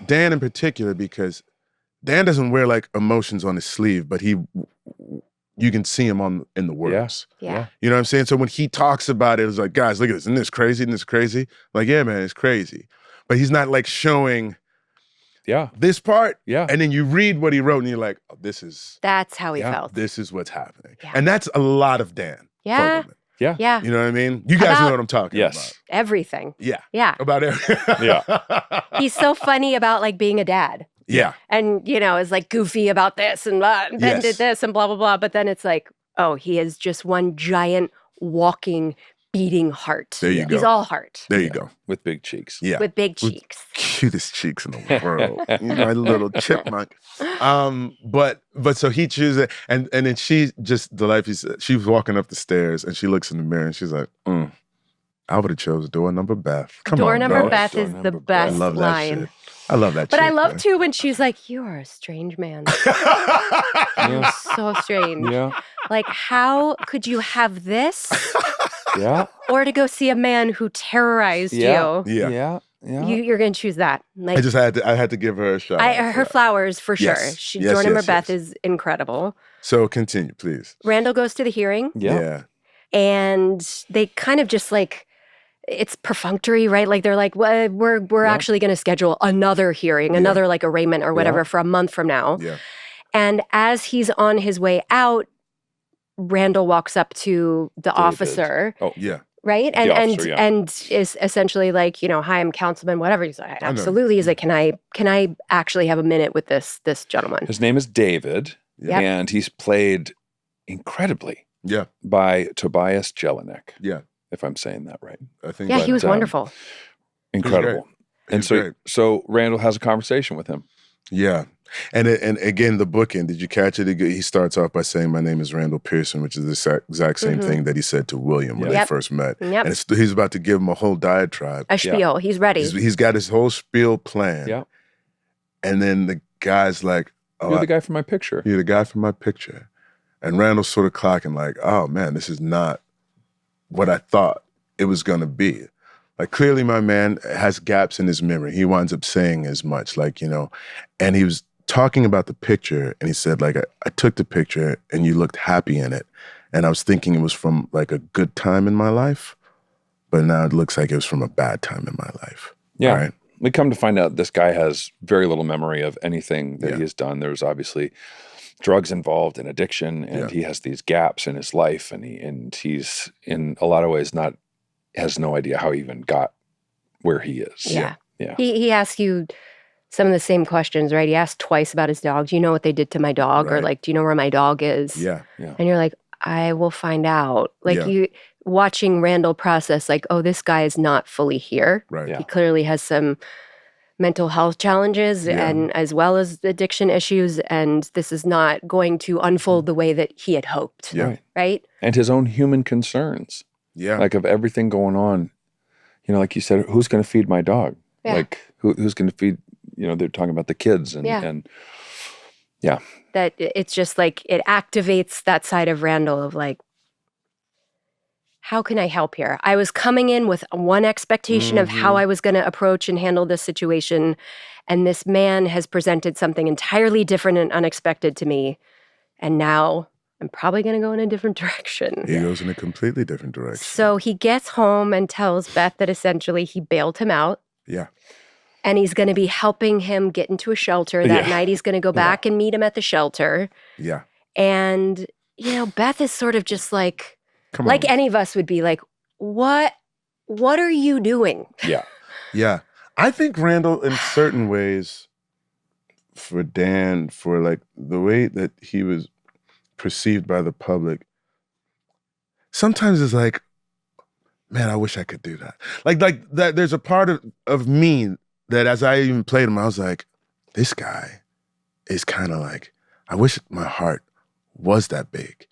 Dan in particular, because Dan doesn't wear like emotions on his sleeve, but you can see him in the words.
Yeah.
You know what I'm saying? So when he talks about it, it's like, "Guys, look at this. Isn't this crazy? Isn't this crazy?" Like, yeah, man, it's crazy. But he's not like showing
Yeah.
this part.
Yeah.
And then you read what he wrote and you're like, "Oh, this is
That's how he felt.
this is what's happening."
Yeah.
And that's a lot of Dan.
Yeah.
Fogelman.
Yeah.
You know what I mean? You guys know what I'm talking
Yes.
about.
Everything.
Yeah.
Yeah.
About everything.
Yeah.
He's so funny about like being a dad.
Yeah.
And, is like goofy about this and blah, and Ben
Yes.
did this and blah, blah, blah. But then it's like, oh, he is just one giant walking, beating heart.
There you
He's
go.
all heart
There you go.
With big cheeks.
Yeah.
with big cheeks.
Cutest cheeks in the world. A little chipmunk. But so he chooses it, and then she just she was walking up the stairs and she looks in the mirror and she's like, "I would have chose door number Beth." Come
Door
on,
number
bro.
Beth
Door
is the
number Beth.
I
best
love that
line.
shit. I love that
But
chick,
I love
man.
too when she's like, "You are a strange man. You're so strange.
Yeah.
Like, how could you have this
Yeah.
or to go see a man who terrorized
Yeah.
you?
Yeah.
Yeah. Yeah.
You're going to choose that. Like,
I had to give her a shot. out for
her
that.
flowers for sure.
Yes.
She,
Yes,
door number
yes,
Beth
yes.
is incredible.
So continue, please.
Randall goes to the hearing,
Yeah.
and they kind of just like, it's perfunctory, right? Like they're like, well, we're actually going to schedule another hearing, another like arraignment or whatever for a month from now.
Yeah.
And as he's on his way out, Randall walks up to the officer,
Oh,
Yeah.
right?
The
And
officer, yeah.
and is essentially like, "Hi, I'm councilman, whatever." He's like,
know.
"Absolutely." He's like, "Can I actually have a minute with this gentleman?"
His name is David,
Yep.
and he's played incredibly
Yeah.
by Tobias Jelinek,
Yeah.
if I'm saying that right.
I think
Yeah,
that-
he was wonderful.
Incredible. And
He's
so,
great.
so Randall has a conversation with him.
Yeah. And again, the bookend, did you catch it? He starts off by saying, "My name is Randall Pearson," which is the exact same thing that he said to William when
Yep.
they first met.
Yep.
And he's about to give him a whole diatribe.
A spiel. He's ready.
He's got his whole spiel planned.
Yeah.
And then the guy's like, oh,
You're the guy from my picture.
You're the guy from my picture. And Randall's sort of clocking like, oh man, this is not what I thought it was going to be. Like, clearly my man has gaps in his memory. He winds up saying as much, like, and he was talking about the picture, and he said, like, I took the picture and you looked happy in it. And I was thinking it was from like a good time in my life, but now it looks like it was from a bad time in my life.
Yeah.
Right?
We come to find out this guy has very little memory of anything that
Yeah.
he has done. There's obviously drugs involved and addiction, and he has these gaps in his life, and he's in a lot of ways has no idea how he even got where he is.
Yeah.
Yeah.
He asks you some of the same questions, right? He asked twice about his dog. Do you know what they did to my dog? Or
Right.
like, do you know where my dog is?
Yeah.
And you're like, I will find out. Like
Yeah.
you watching Randall process, like, oh, this guy is not fully here.
Right.
Yeah.
He clearly has some mental health challenges
Yeah.
and as well as addiction issues. And this is not going to unfold the way that he had hoped.
Yeah.
Right?
And his own human concerns,
Yeah.
like of everything going on. Like you said, who's going to feed my dog?
Yeah.
Like who's going to feed, they're talking about the kids and
That it's just like it activates that side of Randall of like, how can I help here? I was coming in with one expectation of how I was going to approach and handle this situation. And this man has presented something entirely different and unexpected to me. And now I'm probably going to go in a different direction.
He goes in a completely different direction.
So he gets home and tells Beth that essentially he bailed him out.
Yeah.
And he's going to be helping him get into a shelter. That
Yeah.
night he's going to go back and meet him at the shelter.
Yeah.
And, Beth is sort of just like,
Come
like
on.
any of us would be like, what are you doing?
Yeah.
Yeah. I think Randall, in certain ways, for Dan, for like the way that he was perceived by the public, sometimes it's like, man, I wish I could do that. Like that. There's a part of me that, as I even played him, I was like, this guy is kind of like, I wish my heart was that big.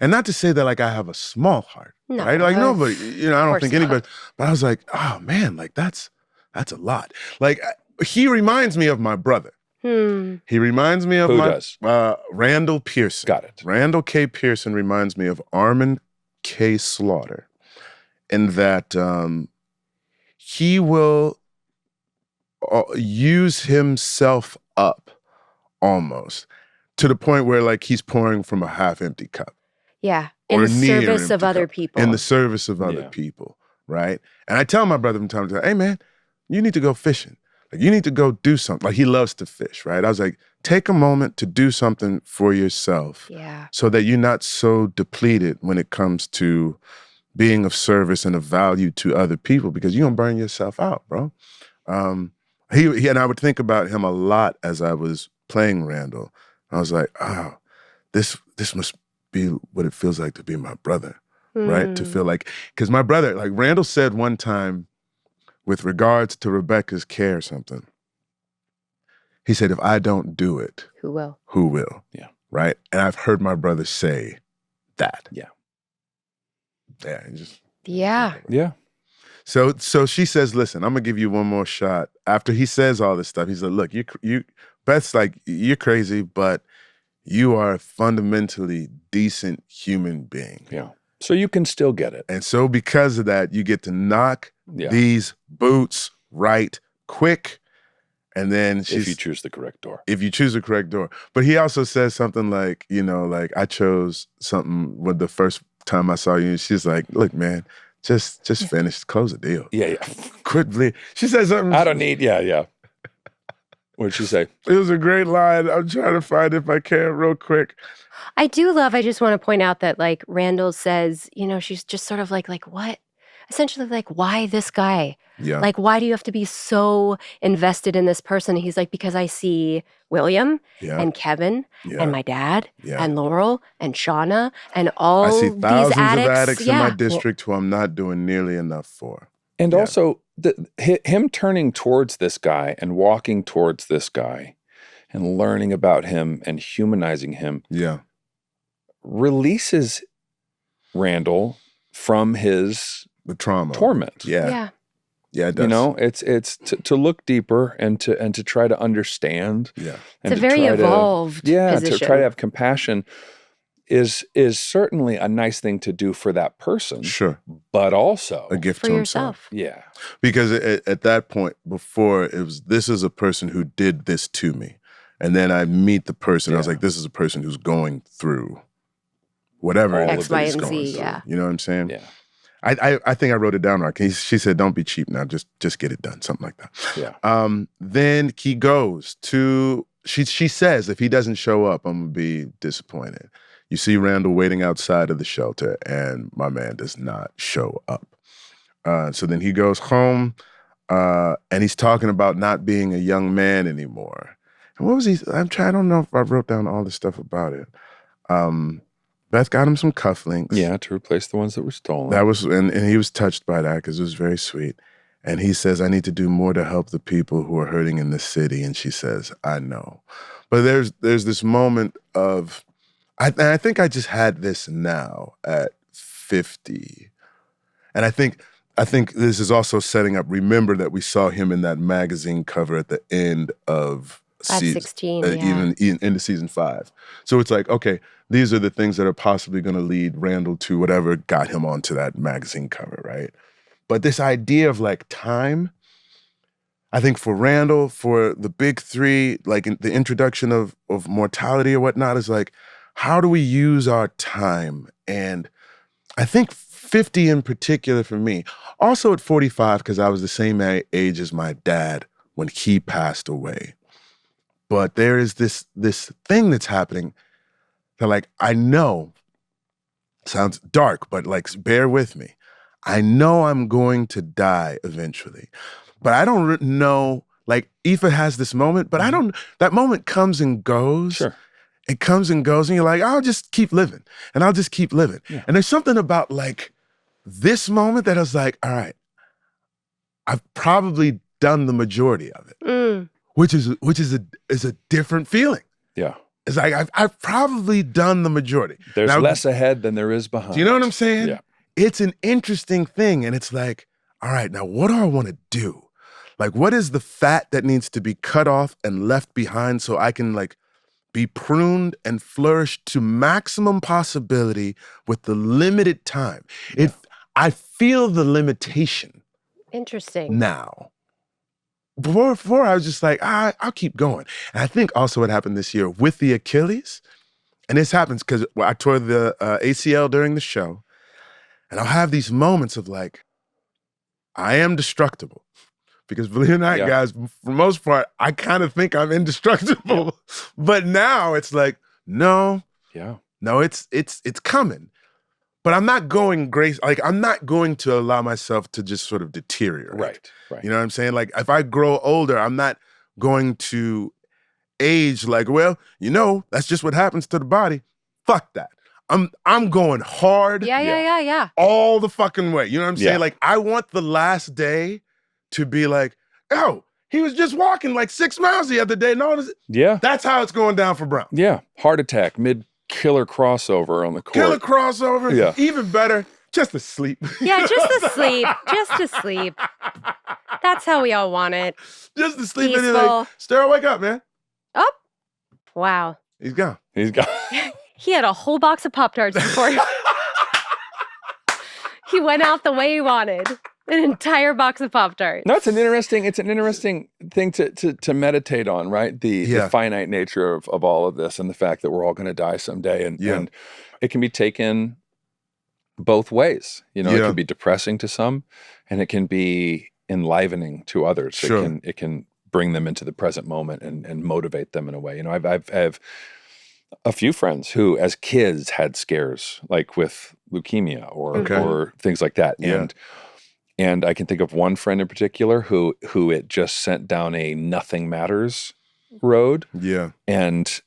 And not to say that like I have a small heart,
No,
right? Like nobody, I don't
course
think
not.
anybody. But I was like, oh man, like that's a lot. Like he reminds me of my brother. He reminds me of
Who does?
Randall Pearson.
Got it.
Randall K. Pearson reminds me of Armand K. Slaughter, in that he will use himself up almost to the point where like he's pouring from a half-empty cup.
Yeah. In
Or
the
near
service of
empty
other
cup.
people.
In the service of other
Yeah.
people, right? And I tell my brother from time to time, hey man, you need to go fishing. Like you need to go do something. Like he loves to fish, right? I was like, take a moment to do something for yourself
Yeah.
so that you're not so depleted when it comes to being of service and of value to other people, because you're gonna burn yourself out, bro. He and I would think about him a lot as I was playing Randall. I was like, oh, this must be what it feels like to be my brother, right? To feel like, because my brother, like Randall said one time with regards to Rebecca's care or something, he said, if I don't do it,
Who will?
who will?
Yeah.
Right? And I've heard my brother say that.
Yeah.
Yeah. It just,
Yeah.
Yeah.
So she says, listen, I'm gonna give you one more shot. After he says all this stuff, he said, look, you Beth's like, you're crazy, but you are a fundamentally decent human being.
Yeah. So you can still get it.
And so because of that, you get to knock
Yeah.
these boots right quick. And then
If you choose the correct door.
if you choose the correct door. But he also says something like, like I chose something with the first time I saw you. And she's like, look, man, just finish, close the deal.
Yeah.
Quit bleeding. She said something.
I don't need, yeah. What'd she say?
It was a great line. I'm trying to find it if I can real quick.
I just want to point out that like Randall says, she's just sort of like what? Essentially like, why this guy?
Yeah.
Like, why do you have to be so invested in this person? He's like, because I see William
yeah.
and Kevin
yeah.
and my dad
yeah.
and Laurel and Shauna and all
I see
these
thousands
addicts.
of addicts in
Yeah.
my district who I'm not doing nearly enough for.
And
Yeah.
also, him turning towards this guy and walking towards this guy and learning about him and humanizing him
Yeah.
releases Randall from his
The trauma.
torment.
Yeah.
Yeah.
Yeah, it does.
You know, it's to look deeper and to try to understand.
Yeah.
And
It's a very evolved
to
position.
try to have compassion is certainly a nice thing to do for that person.
Sure.
But also
A gift
for
to
yourself.
himself.
Yeah.
Because at that point, before, it was, this is a person who did this to me. And then I meet the person. I was like, this is a person who's going through whatever it is
X,
that
Y,
he's
and
going
Z,
through.
yeah.
You know what I'm saying?
Yeah.
I think I wrote it down wrong. She said, "Don't be cheap now. Just get it done." Something like that.
Yeah.
Then he goes to. She says, if he doesn't show up, I'm gonna be disappointed. You see Randall waiting outside of the shelter, and my man does not show up. So then he goes home, and he's talking about not being a young man anymore. And what was he? I don't know if I wrote down all the stuff about it. Beth got him some cufflinks.
Yeah, to replace the ones that were stolen.
That was, and he was touched by that because it was very sweet. And he says, I need to do more to help the people who are hurting in this city. And she says, I know. But there's this moment of, I think I just had this now at 50. And I think this is also setting up, remember that we saw him in that magazine cover at the end of
At 16, yeah.
even into season 5. So it's like, okay, these are the things that are possibly going to lead Randall to whatever got him onto that magazine cover, right? But this idea of like time, I think for Randall, for the big three, like the introduction of mortality or whatnot, is like, how do we use our time? And I think 50 in particular for me, also at 45, because I was the same age as my dad when he passed away. But there is this thing that's happening that, like, I know, sounds dark, but like, bear with me. I know I'm going to die eventually, but I don't know, like, Aoife has this moment, but that moment comes and goes.
Sure.
It comes and goes, and you're like, I'll just keep living, and I'll just keep living.
Yeah.
And there's something about, like, this moment that I was like, all right, I've probably done the majority of it. Which is a different feeling.
Yeah.
It's like I've probably done the majority.
There's
now,
less ahead than there is behind.
Do you know what I'm saying?
Yeah.
It's an interesting thing, and it's like, all right, now what do I want to do? Like, what is the fat that needs to be cut off and left behind so I can, like, be pruned and flourish to maximum possibility with the limited time?
Yeah.
I feel the limitation.
Interesting.
Now. Before I was just like, I'll keep going. And I think also what happened this year with the Achilles, and this happens because I tore the ACL during the show, and I'll have these moments of like, I am destructible. Because believe it or not, guys, for the most part, I kind of think I'm indestructible. Yeah. But now it's like, no, it's coming. But I'm not going I'm not going to allow myself to just sort of deteriorate.
Right.
You know what I'm saying? Like, if I grow older, I'm not going to age like, well, that's just what happens to the body. Fuck that. I'm going hard.
Yeah.
All the fucking way. You know what I'm saying?
Yeah.
Like, I want the last day to be like, oh, he was just walking like 6 miles the other day. And all this. Yeah. That's how it's going down for Brown.
Yeah. Heart attack, mid-killer crossover on the court.
Killer crossover.
Yeah.
Even better, just to sleep.
Yeah, just to sleep. Just to sleep. That's how we all want it.
Just to sleep.
Peaceful.
And then like, Sarah, wake up, man.
Oh. Wow.
He's gone.
He had a whole box of Pop-Tarts before he went out the way he wanted. An entire box of Pop-Tarts.
No, it's an interesting thing to meditate on, right? The finite nature of all of this and the fact that we're all going to die someday. And it can be taken both ways. It can be depressing to some, and it can be enlivening to others.
Sure.
It can bring them into the present moment and motivate them in a way. I have a few friends who, as kids, had scares like with leukemia or things like that.
Yeah.
And I can think of one friend in particular who it just sent down a nothing matters road.
Yeah.
And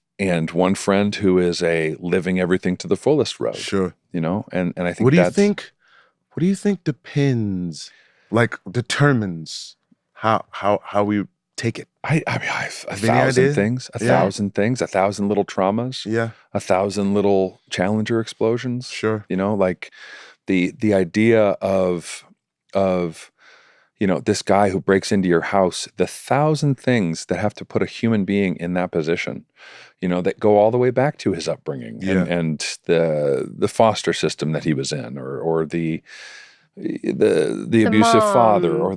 one friend who is a living everything to the fullest road.
Sure.
And I think
what do you think determines how we take it?
I have a thousand things, a thousand little traumas.
Yeah.
1,000 little Challenger explosions.
Sure.
Like the idea of this guy who breaks into your house, the 1,000 things that have to put a human being in that position, that go all the way back to his upbringing and the foster system that he was in, or the abusive father, or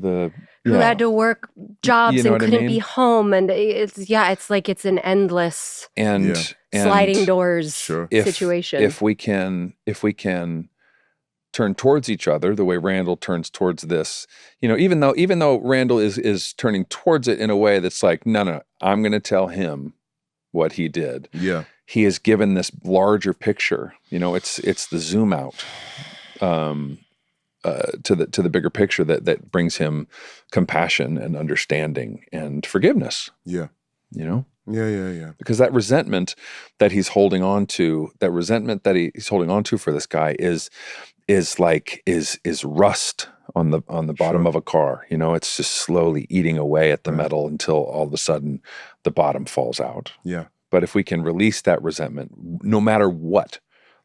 who had to work jobs and couldn't be home, and it's like it's an endless
and
sliding doors
Sure.
situation.
If we can turn towards each other the way Randall turns towards this, even though Randall is turning towards it in a way that's like, no, I'm going to tell him what he did.
Yeah.
He is given this larger picture. It's the zoom out to the bigger picture that brings him compassion and understanding and forgiveness.
Yeah.
Yeah.
Because
that resentment that he's holding on to, for this guy is rust on the bottom of a car. It's just slowly eating away at the metal until all of a sudden the bottom falls out.
Yeah.
But if we can release that resentment, no matter what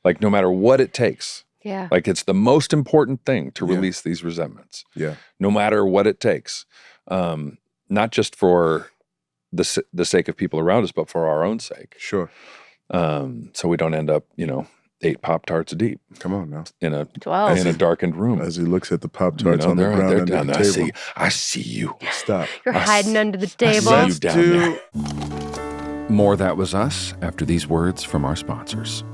it takes, it's the most important thing to release these resentments.
Yeah.
No matter what it takes, not just for the sake of people around us, but for our own sake.
Sure.
So we don't end up, 8 Pop-Tarts deep.
Come on now.
In a
12.
in a darkened room.
As he looks at the Pop-Tarts on the ground under
down
the
there.
table.
I see you.
Stop.
You're hiding under the table.
I see you down there. More That Was Us after these words from our sponsors.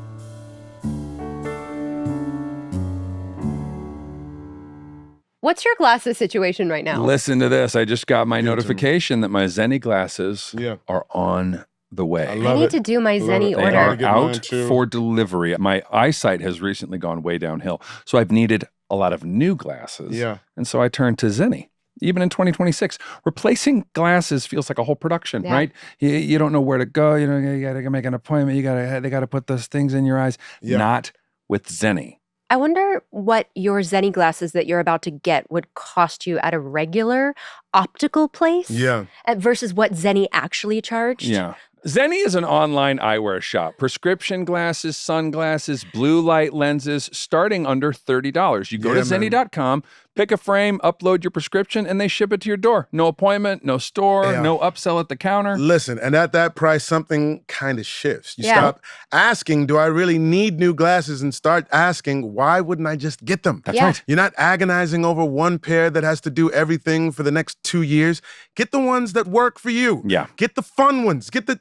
What's your glasses situation right now?
Listen to this. I just got my notification that my Zenni glasses
Yeah.
are on the way.
I need to do my Zenni
They
order.
are
Get mine
out
too.
for delivery. My eyesight has recently gone way downhill, so I've needed a lot of new glasses.
Yeah.
And so I turned to Zenni. Even in 2026, replacing glasses feels like a whole production,
Yeah.
right? You don't know where to go. You got to make an appointment. They got to put those things in your eyes.
Yeah.
Not with Zenni.
I wonder what your Zenni glasses that you're about to get would cost you at a regular optical place
Yeah.
versus what Zenni actually charged.
Yeah. Zenni is an online eyewear shop. Prescription glasses, sunglasses, blue light lenses, starting under $30. You go to Zenni.com, pick a frame, upload your prescription, and they ship it to your door. No appointment, no store, no upsell at the counter.
Listen, and at that price, something kind of shifts. You
Yeah.
stop asking, do I really need new glasses? And start asking, why wouldn't I just get them?
That's
Yeah.
right.
You're not agonizing over one pair that has to do everything for the next 2 years. Get the ones that work for you.
Yeah.
Get the fun ones. Get the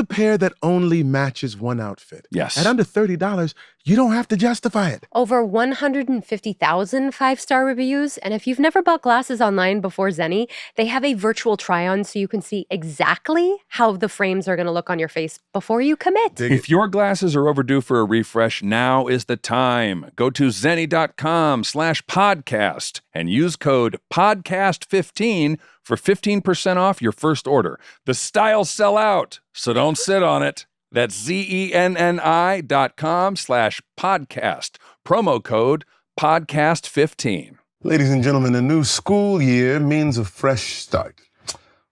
pair that only matches one outfit.
Yes.
At under $30, you don't have to justify it.
Over 150,000 five-star reviews. And if you've never bought glasses online before Zenni, they have a virtual try-on so you can see exactly how the frames are going to look on your face before you commit.
If your glasses are overdue for a refresh, now is the time. Go to Zenni.com/podcast and use code podcast15 for 15% off your first order. The styles sell out, so don't sit on it. That's ZENNI.com/podcast. Promo code podcast15.
Ladies and gentlemen, a new school year means a fresh start.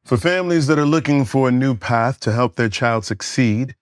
For families that are looking for a new path to help their child succeed,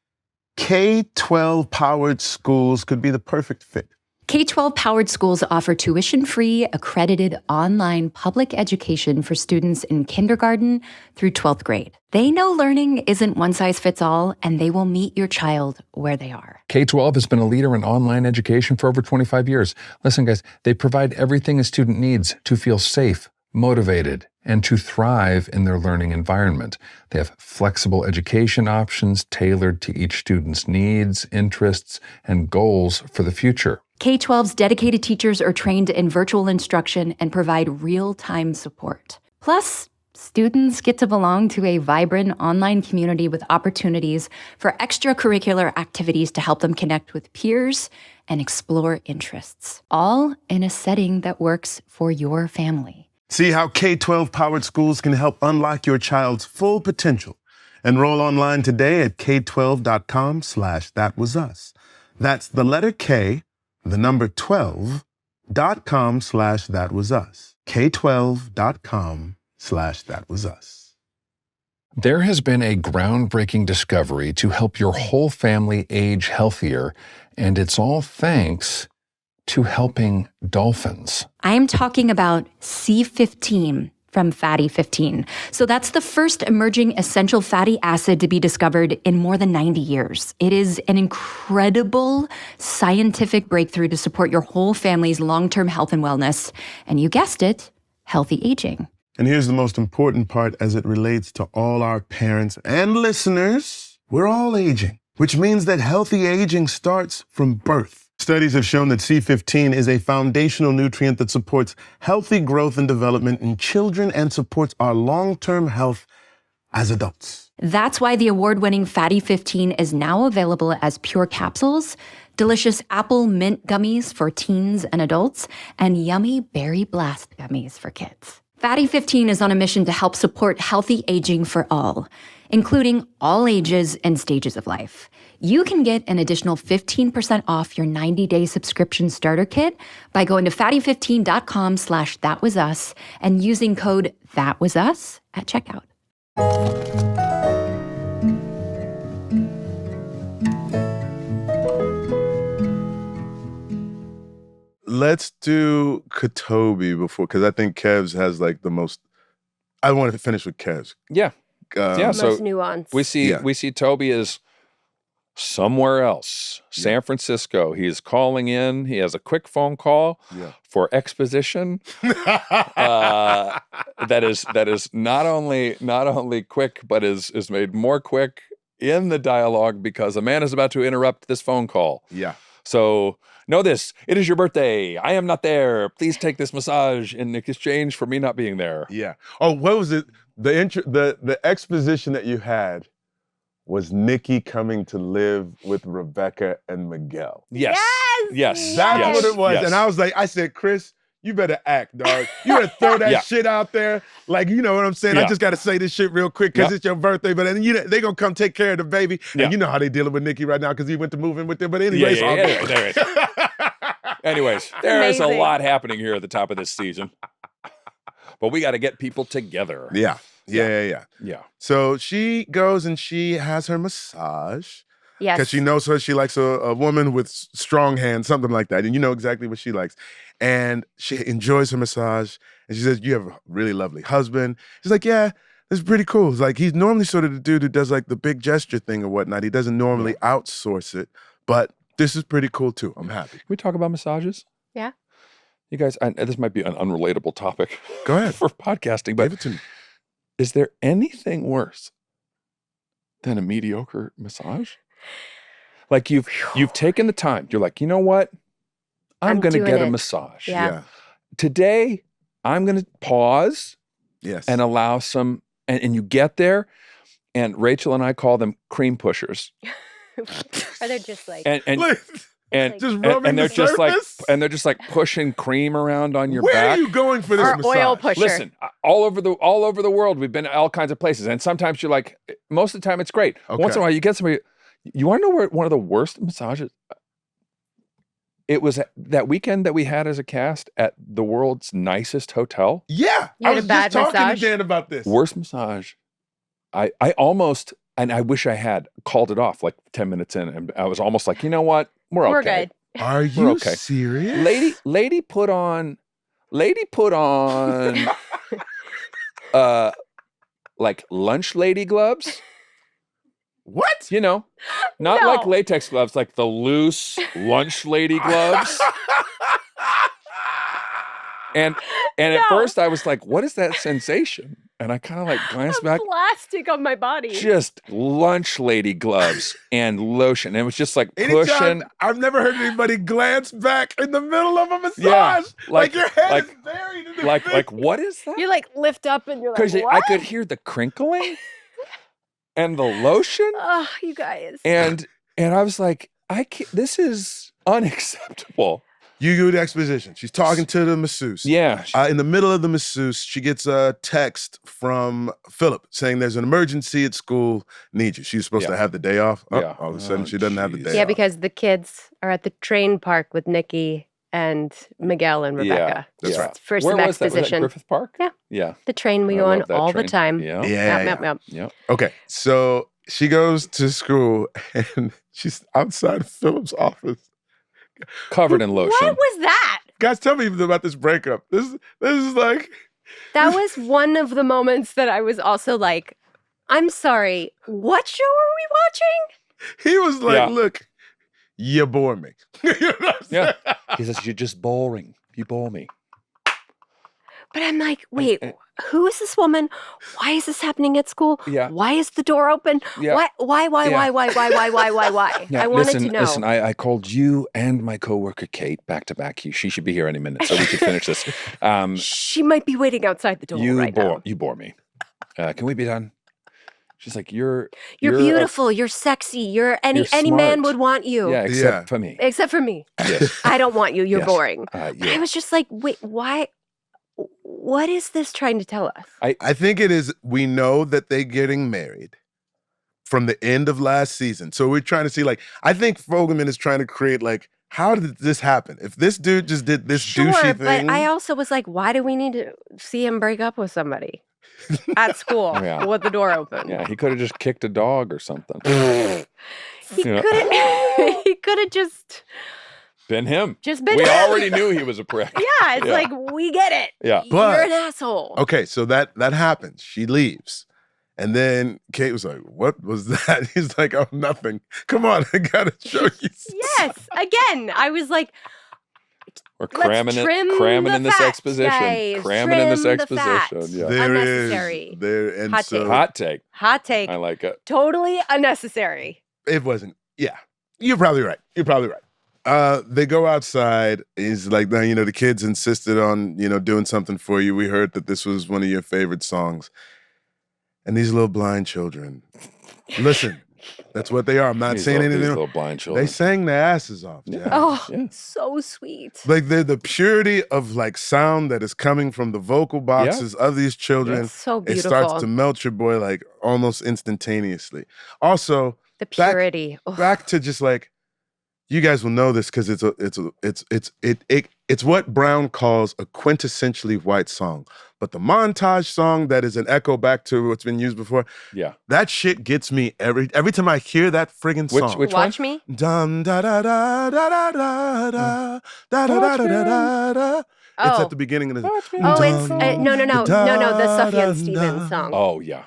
K-12 powered schools could be the perfect fit.
K-12 powered schools offer tuition-free, accredited online public education for students in kindergarten through 12th grade. They know learning isn't one size fits all, and they will meet your child where they are.
K-12 has been a leader in online education for over 25 years. Listen, guys, they provide everything a student needs to feel safe, motivated, and to thrive in their learning environment. They have flexible education options tailored to each student's needs, interests, and goals for the future.
K-12's dedicated teachers are trained in virtual instruction and provide real-time support. Plus, students get to belong to a vibrant online community with opportunities for extracurricular activities to help them connect with peers and explore interests, all in a setting that works for your family.
See how K-12 powered schools can help unlock your child's full potential. Enroll online today at k12.com/thatwasus. That's the letter K, the number 12.com/thatwasus. k12.com/thatwasus.
There has been a groundbreaking discovery to help your whole family age healthier, and it's all thanks to helping dolphins?
I'm talking about C15 from Fatty 15. So that's the first emerging essential fatty acid to be discovered in more than 90 years. It is an incredible scientific breakthrough to support your whole family's long-term health and wellness. And you guessed it, healthy aging.
And here's the most important part as it relates to all our parents and listeners. We're all aging, which means that healthy aging starts from birth. Studies have shown that C15 is a foundational nutrient that supports healthy growth and development in children and supports our long-term health as adults.
That's why the award-winning Fatty 15 is now available as pure capsules, delicious apple mint gummies for teens and adults, and yummy berry blast gummies for kids. Fatty 15 is on a mission to help support healthy aging for all, including all ages and stages of life. You can get an additional 15% off your 90-day subscription starter kit by going to fatty15.com/thatwasus and using code THATWASUS at checkout.
Let's do Katobi before, because I think Kev's has like the most. I wanted to finish with Kev's.
Yeah.
Most
So
nuance.
we see Toby is somewhere else, San Francisco. He's calling in. He has a quick phone call for exposition. That is not only quick, but is made more quick in the dialogue because a man is about to interrupt this phone call.
Yeah.
So know this: it is your birthday. I am not there. Please take this massage in exchange for me not being there.
Yeah. Oh, what was it? The exposition that you had was Nikki coming to live with Rebecca and Miguel.
Yes.
Yes.
That's what it was.
Yes.
And I said, Chris, you better act, dog. You better throw that shit out there. Like, you know what I'm saying?
Yeah.
I just got to say this shit real quick because it's your birthday. But then they going to come take care of the baby.
Yeah.
And you know how they dealing with Nikki right now because he went to move in with them. But anyways, all good.
There it is. Anyways, there is a
Amazing.
lot happening here at the top of this season. But we got to get people together.
Yeah. So she goes and she has her massage.
Yes.
Because she knows her, she likes a woman with strong hands, something like that. And you know exactly what she likes. And she enjoys her massage. And she says, you have a really lovely husband. She's like, yeah, this is pretty cool. It's like, he's normally sort of the dude who does like the big gesture thing or whatnot. He doesn't normally outsource it. But this is pretty cool too. I'm happy.
Can we talk about massages?
Yeah.
You guys, this might be an unrelatable topic.
Go ahead.
For podcasting, but
Give it to me.
is there anything worse than a mediocre massage? Like you've taken the time. You're like, you know what? I'm going to
doing
get a
it.
massage.
Yeah.
Today, I'm going to pause
Yes.
and allow some, and you get there, and Rachel and I call them cream pushers.
Or they're just like,
And
just rubbing
they're
the
just like,
surface?
and they're just like pushing cream around on your
Where
back.
are you going for this
our
massage?
oil pusher.
Listen, all over the world, we've been all kinds of places, and sometimes you're like, most of the time it's great.
Okay.
Once in a while, you get somebody. You want to know where one of the worst massages? It was that weekend that we had as a cast at the world's nicest hotel.
Yeah.
You
I
had a
was
bad
just talking
massage?
to Dan about this.
Worst massage. I almost, and I wish I had called it off like 10 minutes in, and I was almost like, you know what, we're okay.
we're good.
Are you
okay.
serious?
Lady put on like lunch lady gloves.
What?
You know, not
No.
like latex gloves, like the loose lunch lady gloves. And at first I was like, what is that sensation? And I kind of like glanced back,
Plastic on my body.
just lunch lady gloves and lotion. And it was just like
Anytime,
pushing.
I've never heard anybody glance back in the middle of a massage.
Yeah,
like your head
like-
is buried in the
Like what is that?
You like lift up and you're like,
Because
what?
I could hear the crinkling and the lotion.
Oh, you guys.
And I was like, this is unacceptable.
You do the exposition. She's talking to the masseuse.
Yeah.
In the middle of the masseuse, she gets a text from Philip saying there's an emergency at school, need you. She's supposed to have the day off. Oh,
Yeah.
all of a sudden,
Oh,
she doesn't have the
geez.
day
Yeah,
off.
because the kids are at the train park with Nikki and Miguel and Rebecca.
That's right.
For
Where
some
was that? Was that
exposition.
Griffith Park?
Yeah.
Yeah.
The train we
I
go on
love that
all
train.
the time.
Yeah.
Yep.
Yep.
Okay, so she goes to school and she's outside Philip's office
covered in lotion.
What was that?
Guys, tell me about this breakup. This is like...
That was one of the moments that I was also like, I'm sorry, what show are we watching?
He was like,
Yeah.
look, you bore me. You know what I'm
Yeah.
saying?
He says, you're just boring. You bore me.
But I'm like, wait, who is this woman? Why is this happening at school?
Yeah.
Why is the door open?
Yeah.
Why?
Yeah.
Why?
Yeah,
I wanted to know.
Listen, I called you and my coworker Kate back to back. She should be here any minute, so we could finish this.
She might be waiting outside the door right now.
You bore me. Can we be done? She's like, you're
beautiful. You're sexy.
You're
Any
smart.
man would want you.
Yeah, except for me.
Except for me.
Yes.
I don't want you. You're
Yes.
boring.
Yeah.
I was just like, wait, why? What is this trying to tell us?
I think it is, we know that they're getting married from the end of last season. So we're trying to see, like, I think Fogelman is trying to create, like, how did this happen? If this dude just did this douchey thing.
But I also was like, why do we need to see him break up with somebody at school
Yeah.
with the door open?
Yeah, he could have just kicked a dog or something.
He
You know.
couldn't. He could have just
Been him.
been.
We
him.
already knew he was a prick.
Yeah, it's
Yeah.
like we get it.
Yeah.
But-
You're an asshole.
Okay, so that happens. She leaves. And then Kate was like, what was that? He's like, oh, nothing. Come on, I gotta show you.
Yes. Again, I was like,
We're
let's
cramming
trim
in
the
this
fat,
exposition.
guys.
Cramming in this
Trim the fat.
exposition. Yeah.
There
Unnecessary.
is. There, and
Hot
so
take.
Hot take.
hot take,
I like it.
totally unnecessary.
it wasn't. Yeah, you're probably right. They go outside. He's like, no, the kids insisted on, doing something for you. We heard that this was one of your favorite songs. And these little blind children, listen, that's what they are. I'm not
These
saying
little-
anything.
These little blind children.
They sang their asses off, Jack.
Oh,
Yeah.
so sweet.
Like they're the purity of like sound that is coming from the vocal boxes of these children.
It's so
It
beautiful.
starts to melt your boy like almost instantaneously. Also,
The purity. Oh,
back to just like, you guys will know this because it's what Brown calls a quintessentially white song. But the montage song that is an echo back to what's been used before,
Yeah.
that shit gets me every time I hear that friggin' song.
Which one?
Watch me.
Dum da da da da da da da da da da da da da. It's
Oh.
at the beginning of the.
Oh, it's no, the Sufjan Stevens song.
Oh, yeah.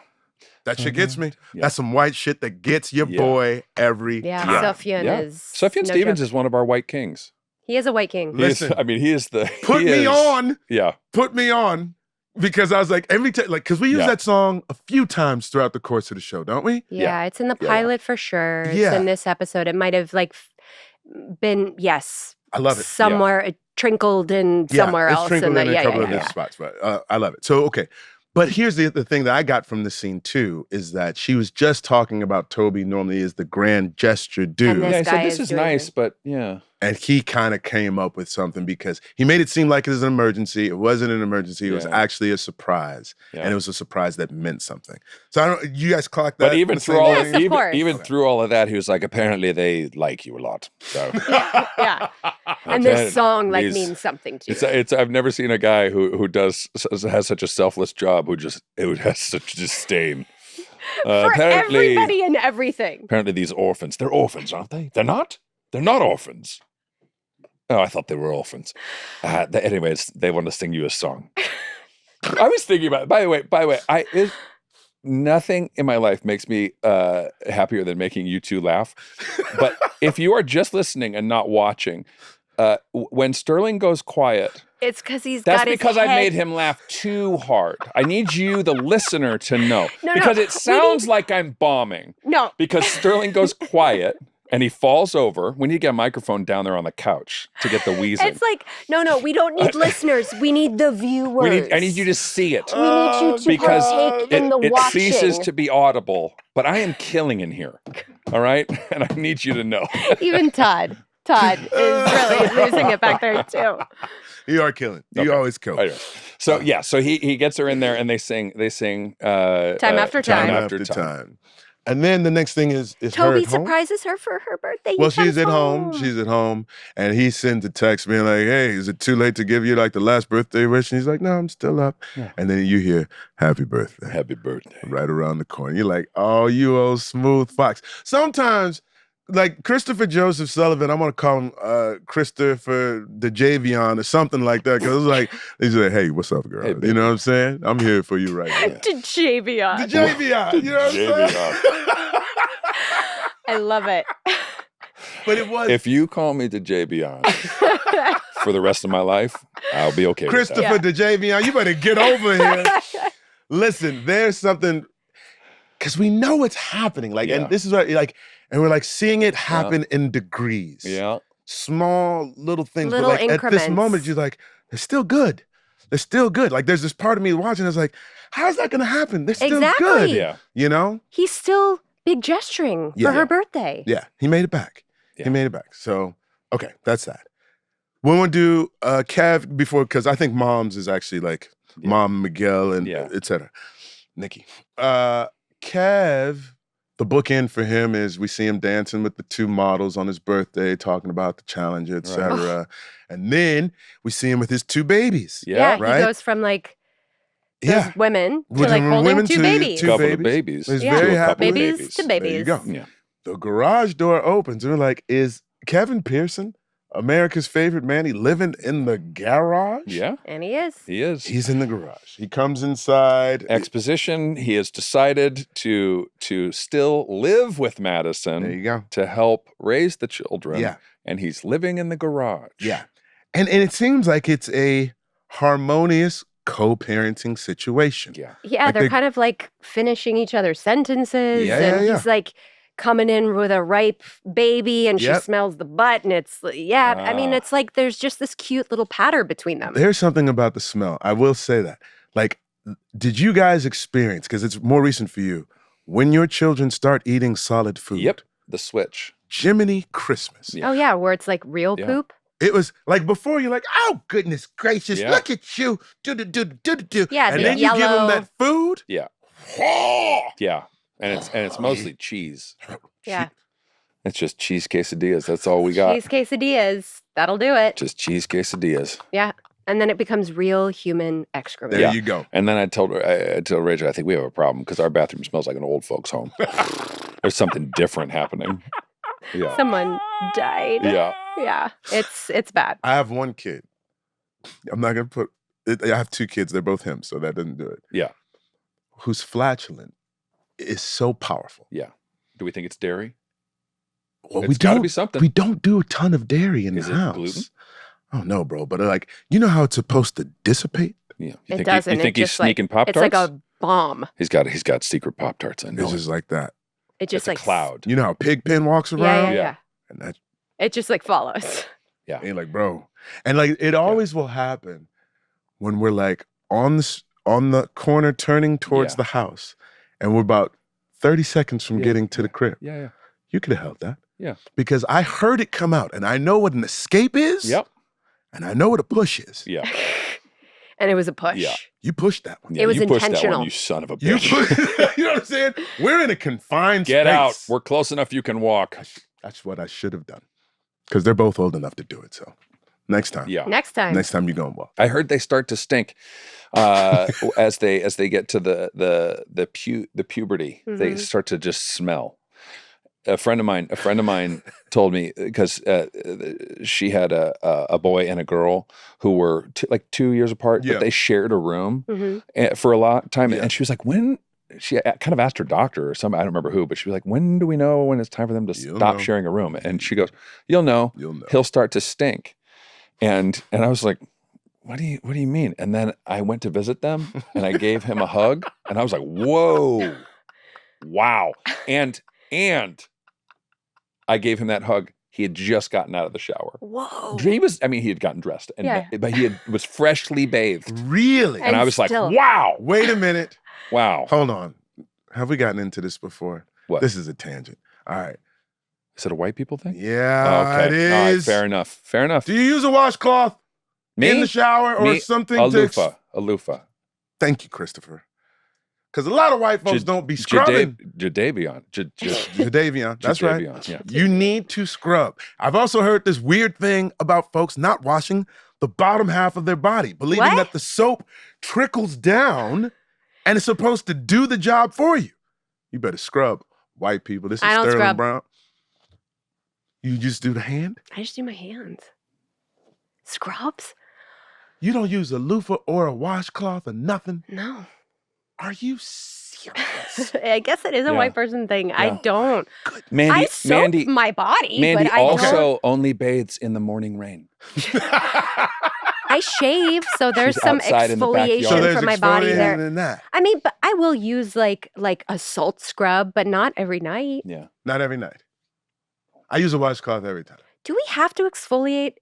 That shit gets me.
Yeah.
That's some white shit that gets your
Yeah.
boy every
Yeah,
time.
Sufjan
Yeah.
is.
Sufjan
no
Stevens
joke.
is one of our white kings.
He is a white king.
He is-
Listen.
he is the.
Put
he
me
is-
on.
Yeah.
Put me on. Because I was like, every time, like, because we use
Yeah.
that song a few times throughout the course of the show, don't we?
Yeah, it's in the
Yeah.
pilot for sure. It's
Yeah.
in this episode. It might have been
I love it.
somewhere trickled in
Yeah,
somewhere
it's
else.
trickled in a
yeah,
couple
yeah,
of
yeah.
different spots, but I love it. So, okay. But here's the thing that I got from the scene too, is that she was just talking about Toby normally is the grand gesture dude.
This
Yeah, he
guy
said, this
is
is
doing
nice,
it.
but yeah.
And he kind of came up with something because he made it seem like it was an emergency. It wasn't an emergency. It was
Yeah.
actually a surprise.
Yeah.
And it was a surprise that meant something. So I don't, you guys clocked that?
But even
the
through
same
all
Yes,
way?
of course.
even through all of that, he was like, apparently they like you a lot. So
Yeah. And this song
These-
means something to you.
it's I've never seen a guy who has such a selfless job who has such disdain.
For everybody and everything.
Apparently these orphans, they're orphans, aren't they? They're not orphans. Oh, I thought they were orphans. Anyways, they want to sing you a song. I was thinking about it. By the way, nothing in my life makes me happier than making you two laugh. But if you are just listening and not watching, when Sterling goes quiet,
It's because he's
that's
got his
because
head.
I made him laugh too hard. I need you, the listener, to know.
No,
because
we
it sounds like I'm bombing.
No.
Because Sterling goes quiet and he falls over. We need to get a microphone down there on the couch to get the wheezing.
It's like, no, we don't need listeners. We need the viewers.
I need you to see it.
We need you to
because
partake in the
it
watching.
ceases to be audible. But I am killing in here. All right? And I need you to know.
Even Todd is really losing it back there too.
You are killing. You
Okay.
always kill.
Anyway, so he gets her in there and they sing
Time after
Time
time.
after time. And then the next thing is her
Toby
at home.
surprises her for her birthday.
Well,
He
she's
comes
at home. She's at home. And he sends a text being like, hey, is it too late to give you like the last birthday wish? And he's like, no, I'm still up.
Yeah.
And then you hear, happy birthday.
Happy birthday.
Right around the corner. You're like, oh, you old smooth fox. Sometimes like Christopher Joseph Sullivan, I'm gonna call him Christopher DeJavion or something like that. Cause it's like he's like, hey, what's up, girl?
Hey,
you know what I'm saying? I'm here for you right now.
DeJavion.
DeJavion, you know what I'm saying?
I love it.
But it was
If you call me the JBon for the rest of my life, I'll be okay with
Christopher
that.
DeJavion, you better get over here. Listen, there's something because we know it's happening. Like,
Yeah.
and this is what like, and we're like seeing it happen in degrees.
Yeah.
Small little things.
Little
but like at this
increments.
moment, you're like, they're still good. They're still good. Like there's this part of me watching that's like, how's that gonna happen? They're still
Exactly.
good.
Yeah.
You know?
He's still big gesturing
Yeah.
for her birthday.
Yeah. He made it back.
Yeah.
He made it back. So okay, that's that. We want to do Kev before because I think Mom's is actually like Mom Miguel and et cetera. Nikki. Kev, the bookend for him is we see him dancing with the two models on his birthday, talking about the challenger, et cetera. And then we see him with his two babies.
Yeah.
right?
He goes from like those women to
With
like holding
women
two
to
babies.
two
Couple of
babies.
babies.
He's
Yeah.
very
To a
happy.
couple of
Babies to babies.
There you go.
Yeah.
The garage door opens and we're like, is Kevin Pearson, America's favorite Mandy, living in the garage?
Yeah.
And he is.
He is.
He's in the garage. He comes inside.
Exposition. He has decided to still live with Madison
There you go.
to help raise the children.
Yeah.
And he's living in the garage.
Yeah. And it seems like it's a harmonious co-parenting situation.
Yeah.
Yeah,
Like
they're
they-
kind of like finishing each other's sentences.
Yeah,
and
yeah,
he's like coming in with a ripe baby and she
Yep.
smells the butt. And it's, I mean,
Ah.
it's like there's just this cute little patter between them.
There's something about the smell. I will say that. Like, did you guys experience, because it's more recent for you, when your children start eating solid food?
Yep. The switch.
Jiminy Christmas.
Yeah.
Oh, yeah, where it's like real
Yeah.
poop.
It was like before you're like, oh, goodness gracious,
Yeah.
look at you. Do.
Yeah,
And
the
then you give them
yellow-
that food.
Yeah.
Oh!
Yeah. And it's mostly cheese.
Yeah.
It's just cheese quesadillas. That's all we got.
Cheese quesadillas. That'll do it.
Just cheese quesadillas.
Yeah. And then it becomes real human excrement.
There
Yeah.
you go.
And then I told Rachel, I think we have a problem because our bathroom smells like an old folks' home. There's something different happening. Yeah.
Someone died.
Yeah.
Yeah. It's bad.
I have one kid. I'm not going to put it. I have two kids. They're both him, so that doesn't do it.
Yeah.
Whose flatulent is so powerful.
Yeah. Do we think it's dairy?
Well,
It's gotta be something.
We don't do a ton of dairy in
Is
the
it
house.
gluten?
Oh no, bro. But like, you know how it's supposed to dissipate?
Yeah.
It doesn't.
You think
It
he's
just, like,
sneaking Pop-Tarts?
It's like a bomb.
He's got secret Pop-Tarts. I know.
It's just like that.
It just
It's a
like
cloud.
You know how Pigpen walks around?
Yeah.
And that
It just like follows.
ain't like, bro. And like, it always will happen when we're like on the corner turning towards
Yeah.
the house, and we're about 30 seconds from
Yeah,
getting to the crib.
Yeah.
You could have held that.
Yeah.
Because I heard it come out, and I know what an escape is.
Yep.
And I know what a push is.
Yeah.
And it was a push.
Yeah.
You pushed that one.
Yeah,
It was
you pushed that
intentional.
one, you son of a
You,
bitch.
you know what I'm saying? We're in a confined
Get
space.
out. We're close enough you can walk.
That's what I should have done. Because they're both old enough to do it. So next time.
Yeah.
Next time.
Next time you go and walk.
I heard they start to stink as they get to the puberty. They
Mhm.
start to just smell. A friend of mine told me because she had a boy and a girl who were like 2 years apart,
Yeah.
but they shared a room
Mhm.
for a lot of time.
Yeah.
And she was like, when she kind of asked her doctor or something, I don't remember who, but she was like, when do we know when it's time for them to
You'll
stop
know.
sharing a room? And she goes, you'll know.
You'll know.
He'll start to stink. And I was like, what do you mean? And then I went to visit them and I gave him a hug and I was like, whoa, wow. And I gave him that hug. He had just gotten out of the shower.
Whoa.
He had gotten dressed,
Yeah.
but he was freshly bathed.
Really?
And I
And
was
still-
like, wow,
Wait a minute.
wow.
Hold on. Have we gotten into this before?
What?
This is a tangent. All right.
Is it a white people thing?
Yeah, it is.
All right, fair enough. Fair enough.
Do you use a washcloth
Me?
in the shower or
Me?
something?
A loofah.
Thank you, Christopher. Because a lot of white folks don't be scrubbing.
Jadavion.
Jadavion. That's right.
Jadavion, yeah.
You need to scrub. I've also heard this weird thing about folks not washing the bottom half of their body, believing
What?
that the soap trickles down and it's supposed to do the job for you. You better scrub, white people. This is
I don't
Sterling
scrub.
Brown. You just do the hand?
I just do my hands. Scrubs?
You don't use a loofah or a washcloth or nothing?
No.
Are you serious?
I guess it is a
Yeah.
white person thing. I
Yeah.
don't.
Mandy,
I soak my body,
Mandy
but I
also
don't.
only bathes in the morning rain.
I shave, so there's
She's
some
outside in the backyard.
exfoliation
So there's
from my body there.
exfoliating in that.
I mean, but I will use like a salt scrub, but not every night.
Yeah.
Not every night. I use a washcloth every time.
Do we have to exfoliate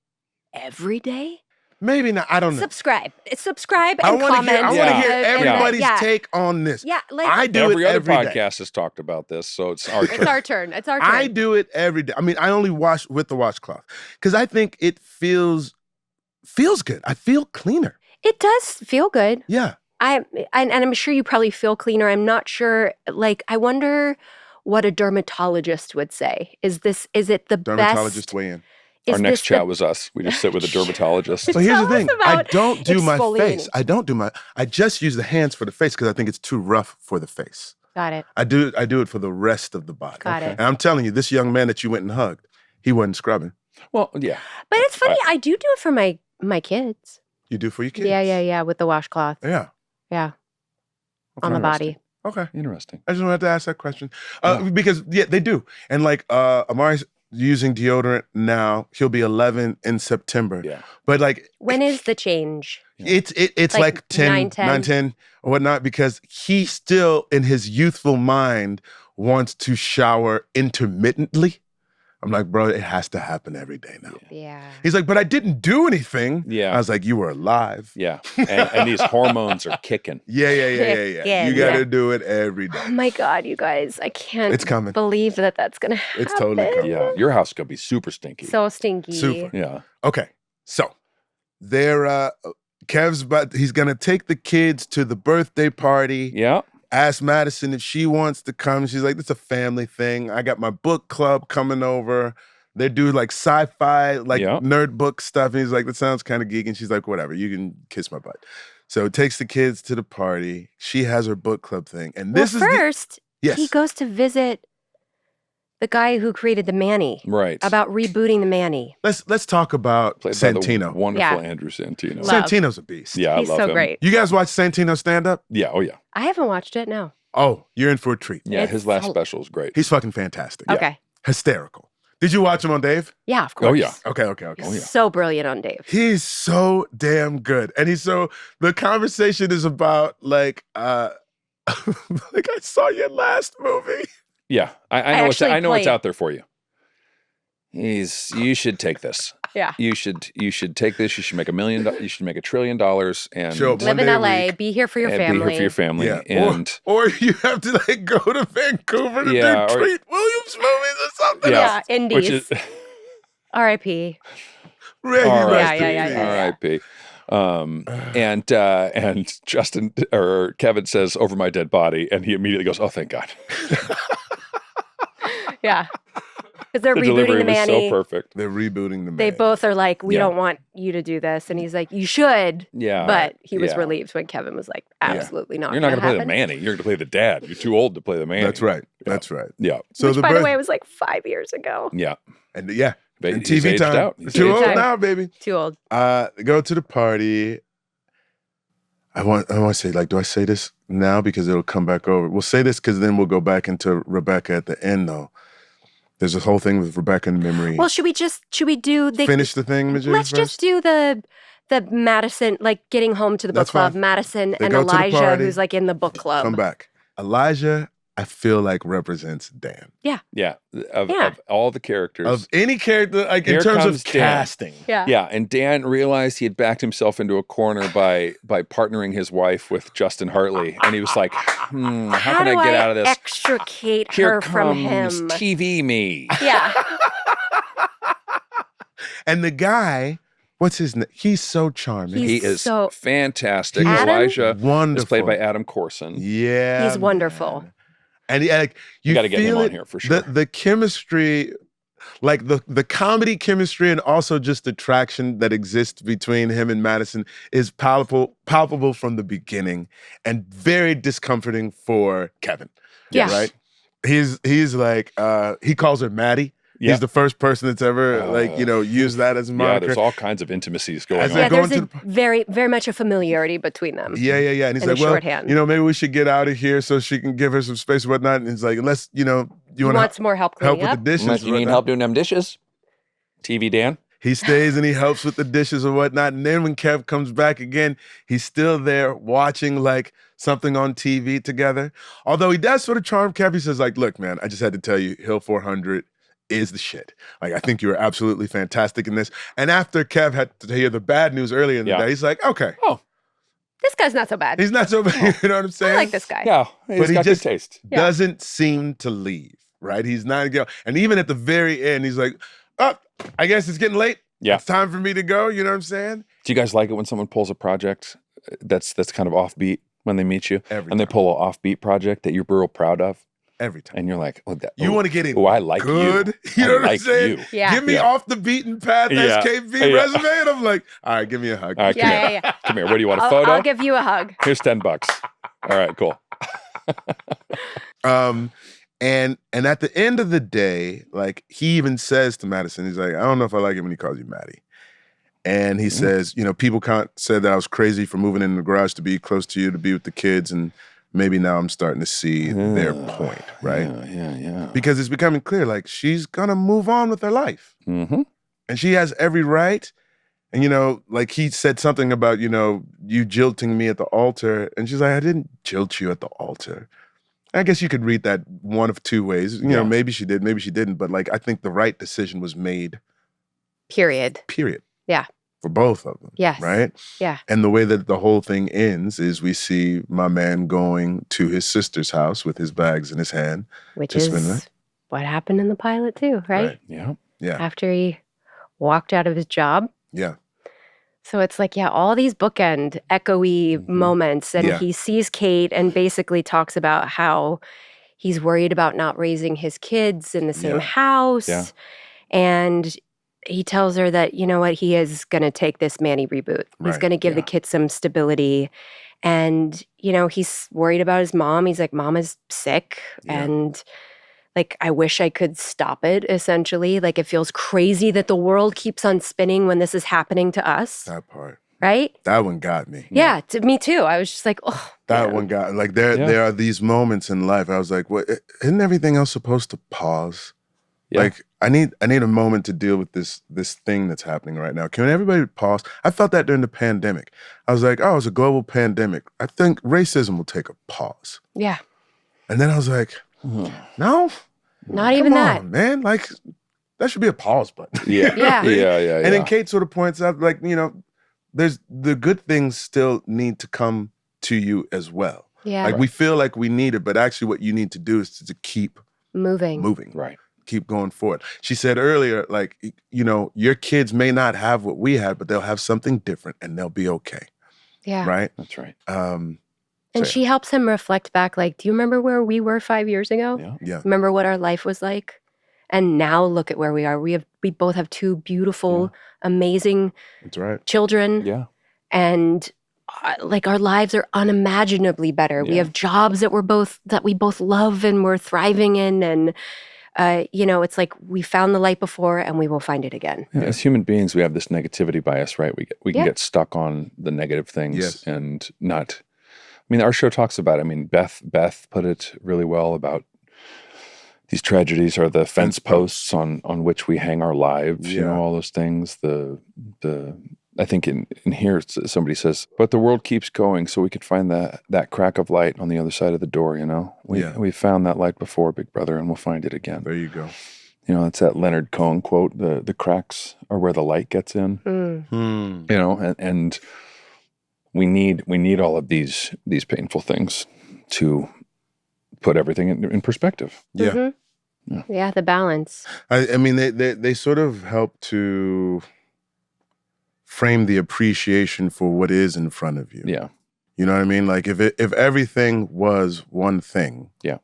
every day?
Maybe not. I don't know.
Subscribe and
I want to
comment.
hear, I
Yeah.
wanna hear
and-
everybody's
yeah.
take on this.
Yeah, like
I do
Every
it
other
every day.
podcast has talked about this, so it's our
it's
turn.
our turn. It's our turn.
I do it every day. I mean, I only wash with the washcloth because I think it feels good. I feel cleaner.
It does feel good.
Yeah.
And I'm sure you probably feel cleaner. I'm not sure. Like, I wonder what a dermatologist would say. Is it the
Dermatologist
best?
weigh in.
Our
Is
next
this
chat
the-
was us. We just sit with a dermatologist.
So here's
Tell
the
us
thing. I
about
don't do my face.
exfoliating.
I just use the hands for the face because I think it's too rough for the face.
Got it.
I do it for the rest of the body.
Got it.
And I'm telling you, this young man that you went and hugged, he wasn't scrubbing.
Well, yeah.
But it's funny. I do it for my kids.
You do for your kids?
Yeah. With the washcloth.
Yeah.
Yeah.
Okay.
On the body.
Okay.
Interesting.
I just wanted to ask that question. Because, they do. And like Amari's using deodorant now. He'll be 11 in September.
Yeah.
But like,
When is the change?
it's
Like
like 10, 9, 10 or whatnot, because he still, in his youthful mind, wants to shower intermittently. I'm like, bro, it has to happen every day now.
Yeah.
He's like, but I didn't do anything.
Yeah.
I was like, you were alive.
Yeah. And these hormones are kicking.
Yeah.
Again,
You got to
yeah.
do it every day.
Oh my God, you guys! I can't.
It's coming.
Believe that's gonna happen.
It's totally coming.
Yeah. Your house is going to be super stinky.
So stinky.
Super.
Yeah.
Okay, so they're he's gonna take the kids to the birthday party.
Yeah.
Ask Madison if she wants to come. She's like, "It's a family thing. I got my book club coming over. They do like sci-fi, like nerd book stuff." And he's like, "That sounds kind of geeky." And she's like, "Whatever, you can kiss my butt." So takes the kids to the party. She has her book club thing, and this is
first.
Yes.
He goes to visit the guy who created the Manny.
Right.
About rebooting the Manny.
Let's talk about
Played by the
Santino.
wonderful
Yeah.
Andrew Santino.
Love.
Santino's a beast.
Yeah,
He's
I love
so
him.
great.
You guys watch Santino stand up?
Yeah. Oh, yeah.
I haven't watched it. No.
Oh, you're in for a treat.
Yeah.
It's
His last
so-
special is great.
He's fucking fantastic.
Okay.
Hysterical. Did you watch him on Dave?
Yeah, of course.
Oh, yeah.
Okay.
Oh, yeah.
So brilliant on Dave.
He's so damn good. And the conversation is about like like I saw your last movie.
Yeah. I know
actually
I know it's
played-
out there for you. You should take this.
Yeah.
You should take this. You should make $1 million. You should make $1 trillion and
Show up
Live
one
in
day a
LA.
week.
Be here for your
and
family.
be here for your family.
Yeah.
And
Or you have to like go to Vancouver to
Yeah,
do
or-
Treat Williams movies or something.
Yeah.
else.
Yeah, indies.
which is
R.I.P.
Really
R.I.P.
rest in
Yeah.
peace.
R.I.P. And Justin or Kevin says over my dead body, and he immediately goes, "Oh, thank God."
Yeah. Because they're
The
rebooting
delivery
the
was
Manny.
so perfect.
They're rebooting the
They
man.
both are like, we
Yeah.
don't want you to do this. And he's like, you should.
Yeah,
But he was
yeah.
relieved when Kevin was like, absolutely not.
You're not going to play the
happen.
Manny. You're going to play the dad. You're too old to play the Manny.
That's right.
Yeah.
That's right.
Yeah,
So
Which,
the
by the
birth-
way, was like 5 years ago.
yeah.
and yeah,
But
and
he's
TV
aged
time.
out. He's
Too
aged
old
out.
now, baby.
Too old.
Go to the party. I want to say, like, do I say this now because it'll come back over? We'll say this because then we'll go back into Rebecca at the end, though. There's this whole thing with Rebecca and memory.
Well, should we do
Finish the thing, Majid,
Let's
first?
just do the Madison, like getting home to the book
That's
club.
fine.
Madison
They
and
go to the
Elijah,
party.
who's like in the book club.
Come back. Elijah, I feel like represents Dan.
Yeah.
Yeah.
Of all the characters.
Of any character, like in
Here
terms
comes
of
Dan.
casting.
Yeah.
Yeah, and Dan realized he had backed himself into a corner by partnering his wife with Justin Hartley, and he was like, how can
do
I get out of this?
Extricate
Here
her from
comes
him.
TV me.
Yeah.
And the guy, what's his name? He's so charming.
He's
He is
so-
fantastic.
He's
Elijah
wonderful.
is played by Adam Corson.
Yeah.
He's wonderful.
man. And like you
gotta get him
feel
on
it,
here for sure.
The chemistry, like the comedy chemistry, and also just the traction that exists between him and Madison is palpable from the beginning, and very discomforting for Kevin.
Yeah.
Right. He's like he calls her Maddie.
Yeah.
He's the first person that's ever used that as a moniker.
Yeah, there's all kinds of intimacies going
As
on.
they're
Yeah,
going
there's
to
a very, very much a familiarity between them.
Yeah. And he's
in
like, well,
shorthand.
maybe we should get out of here so she can give her some space and whatnot. And he's like, unless, you
He wants more help cleaning
with
up.
the dishes.
Unless you
and
need
whatnot.
help doing them dishes. TV Dan.
He stays and he helps with the dishes and whatnot. And then when Kev comes back again, he's still there watching like something on TV together. Although he does sort of charm Kev. He says like, look, man, I just had to tell you, Hill 400 is the shit. Like, I think you were absolutely fantastic in this. And after Kev had to hear the bad news earlier in the day, he's like, okay.
Oh,
This guy's not so bad.
He's not so bad. You know what I'm saying?
I like this guy.
yeah. He's
But he
got
just
good taste.
doesn't seem to leave, right? He's not going. And even at the very end, he's like, oh, I guess it's getting late.
Yeah.
It's time for me to go. You know what I'm saying?
Do you guys like it when someone pulls a project that's kind of offbeat when they meet you?
Every
and they
time.
pull an offbeat project that you're real proud of?
Every time.
And you're like,
You want to get in
I like
good.
you.
You know
I
what I'm
like
saying?
you.
Yeah.
Give me off the beaten path
Yeah.
SKV
Yeah.
resume. And I'm like, all right, give me a hug.
All right, come here.
Yeah.
Come here. What do you want, a photo?
I'll give you a hug.
Here's $10. All right, cool.
And at the end of the day, like he even says to Madison, he's like, I don't know if I like it when he calls you Maddie. And he says, people said that I was crazy for moving in the garage to be close to you, to be with the kids. And maybe now I'm starting to see their point, right?
Yeah.
Because it's becoming clear, like she's gonna move on with her life.
Mm-hmm.
And she has every right. And, like he said something about, you jilting me at the altar. And she's like, I didn't jilt you at the altar. I guess you could read that one of two ways. Maybe she did, maybe she didn't. But like, I think the right decision was made.
Period. Yeah.
For both of them.
Yes.
Right?
Yeah.
And the way that the whole thing ends is we see my man going to his sister's house with his bags in his hand.
Which
to spend
is what happened in the pilot too, right?
Yeah.
Yeah.
After he walked out of his job.
Yeah.
So it's like, all these bookend, echoey moments. And
Yeah.
he sees Kate and basically talks about how he's worried about not raising his kids in the same
Yeah.
house.
Yeah.
And he tells her that, you know what, he is going to take this Manny reboot. He's
Right.
going to give the kids some stability. And, he's worried about his mom. He's like, Mom is sick.
Yeah.
And like, I wish I could stop it, essentially. Like, it feels crazy that the world keeps on spinning when this is happening to us.
That part.
Right?
That one got me.
Yeah, me too. I was just like, oh.
That
man.
one got like there are these moments in life. I was like, what isn't everything else supposed to pause?
Yeah.
Like I need a moment to deal with this thing that's happening right now. Can everybody pause? I felt that during the pandemic. I was like, oh, it's a global pandemic. I think racism will take a pause.
Yeah.
And then I was like, no,
Not even
come
that.
on, man. Like that should be a pause button.
Yeah.
Yeah.
Yeah.
And then Kate sort of points out, like, there's the good things still need to come to you as well.
Yeah.
Like we feel like we need it, but actually what you need to do is to keep
moving.
Right.
Keep going forward. She said earlier, like, your kids may not have what we had, but they'll have something different and they'll be okay.
Yeah.
Right?
That's right.
And
So-
she helps him reflect back, like, do you remember where we were 5 years ago?
Yeah.
Yeah.
Remember what our life was like? And now look at where we are. We both have two beautiful, amazing
That's right.
children.
Yeah.
And like our lives are unimaginably better. We
Yeah.
have jobs that we both love and we're thriving in. And it's like we found the light before and we will find it again.
Yeah, as human beings, we have this negativity bias, right? We can
Yeah.
get stuck on the negative things
Yes.
and not. I mean, our show talks about it. I mean, Beth put it really well about these tragedies are the fence posts on which we hang our lives. You
Yeah.
know, all those things. I think in here somebody says, but the world keeps going, so we could find that crack of light on the other side of the door. We found that light before, Big Brother, and we'll find it again.
There you go.
It's that Leonard Cohen quote: "The cracks are where the light gets in."
Mm.
And we need all of these painful things to put everything in perspective.
Yeah.
Mhm. Yeah, the balance.
I mean, they sort of help to frame the appreciation for what is in front of you.
Yeah.
You know what I mean? Like if everything was one thing,
Yeah.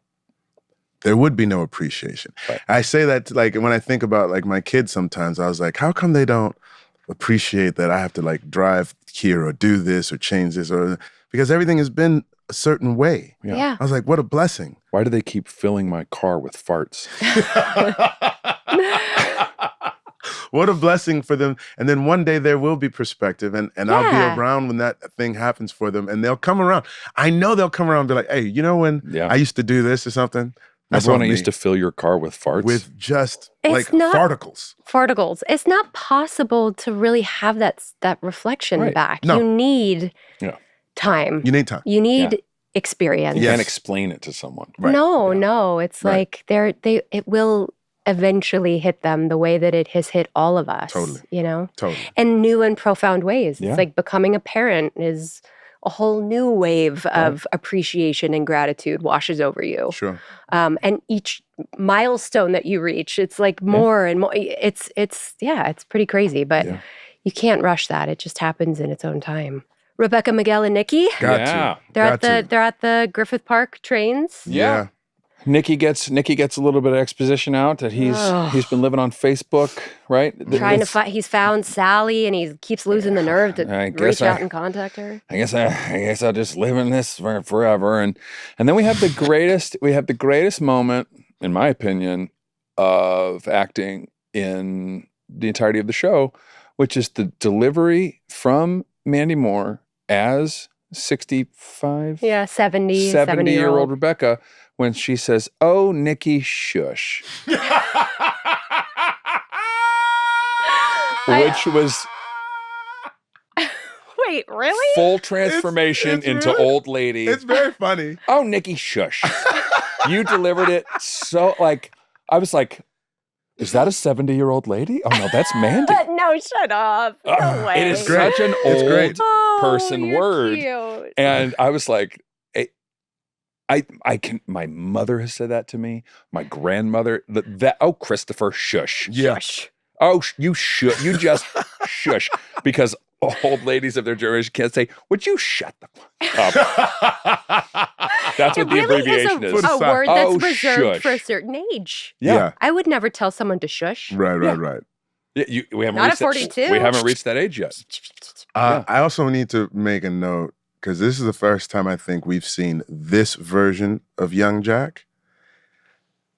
there would be no appreciation.
Right.
I say that like when I think about like my kids sometimes, I was like, how come they don't appreciate that I have to like drive here or do this or change this? Or because everything has been a certain way.
Yeah.
I was like, what a blessing.
Why do they keep filling my car with farts?
What a blessing for them. And then one day there will be perspective, and I'll be around when that thing happens for them, and they'll come around. I know they'll come around and be like, hey, you know when I used to do this or something?
Remember when I used to fill your car with farts?
With just
It's not-
farticles.
Farticles. It's not possible to really have that reflection back.
No.
You need time.
You need time.
You need experience.
You can't explain it to someone.
Right.
No. It's like it will eventually hit them the way that it has hit all of us.
Totally.
You know?
Totally.
In new and profound ways.
Yeah.
It's like becoming a parent is a whole new wave of appreciation and gratitude washes over you.
Sure.
And each milestone that you reach, it's like more and more. It's pretty crazy, but you can't rush that. It just happens in its own time. Rebecca, Miguel, and Nikki.
Got
Yeah.
to.
They're at the Griffith Park trains.
Yeah.
Nikki gets a little bit of exposition out that he's been living on Facebook, right?
Trying to find. He's found Sally, and he keeps losing the nerve to reach out and contact her.
I guess I'll just live in this forever, and then we have the greatest moment, in my opinion, of acting in the entirety of the show, which is the delivery from Mandy Moore as 65, 70-year-old Rebecca when she says, "Oh, Nikki, shush," which was
Wait, really?
full transformation
It's
into
really-
old lady.
It's very funny.
Oh, Nikki, shush. You delivered it so, like, I was like, is that a 70-year-old lady? Oh, no, that's Mandy.
No, shut up. No way.
It is
great.
such an
It's
old
great.
person
you're
word.
cute.
And I was like, my mother has said that to me. My grandmother, Christopher, shush.
Yeah.
Shush.
Oh, you just shush. Because old ladies of their generation can't say, would you shut the fuck up? That's what the abbreviation
is
is.
a word that's
Oh,
reserved
shush.
for a certain age.
Yeah.
I would never tell someone to shush.
Right.
Yeah, we haven't
Not
reached
at 42.
We haven't reached that age yet.
I also need to make a note, because this is the first time I think we've seen this version of young Jack.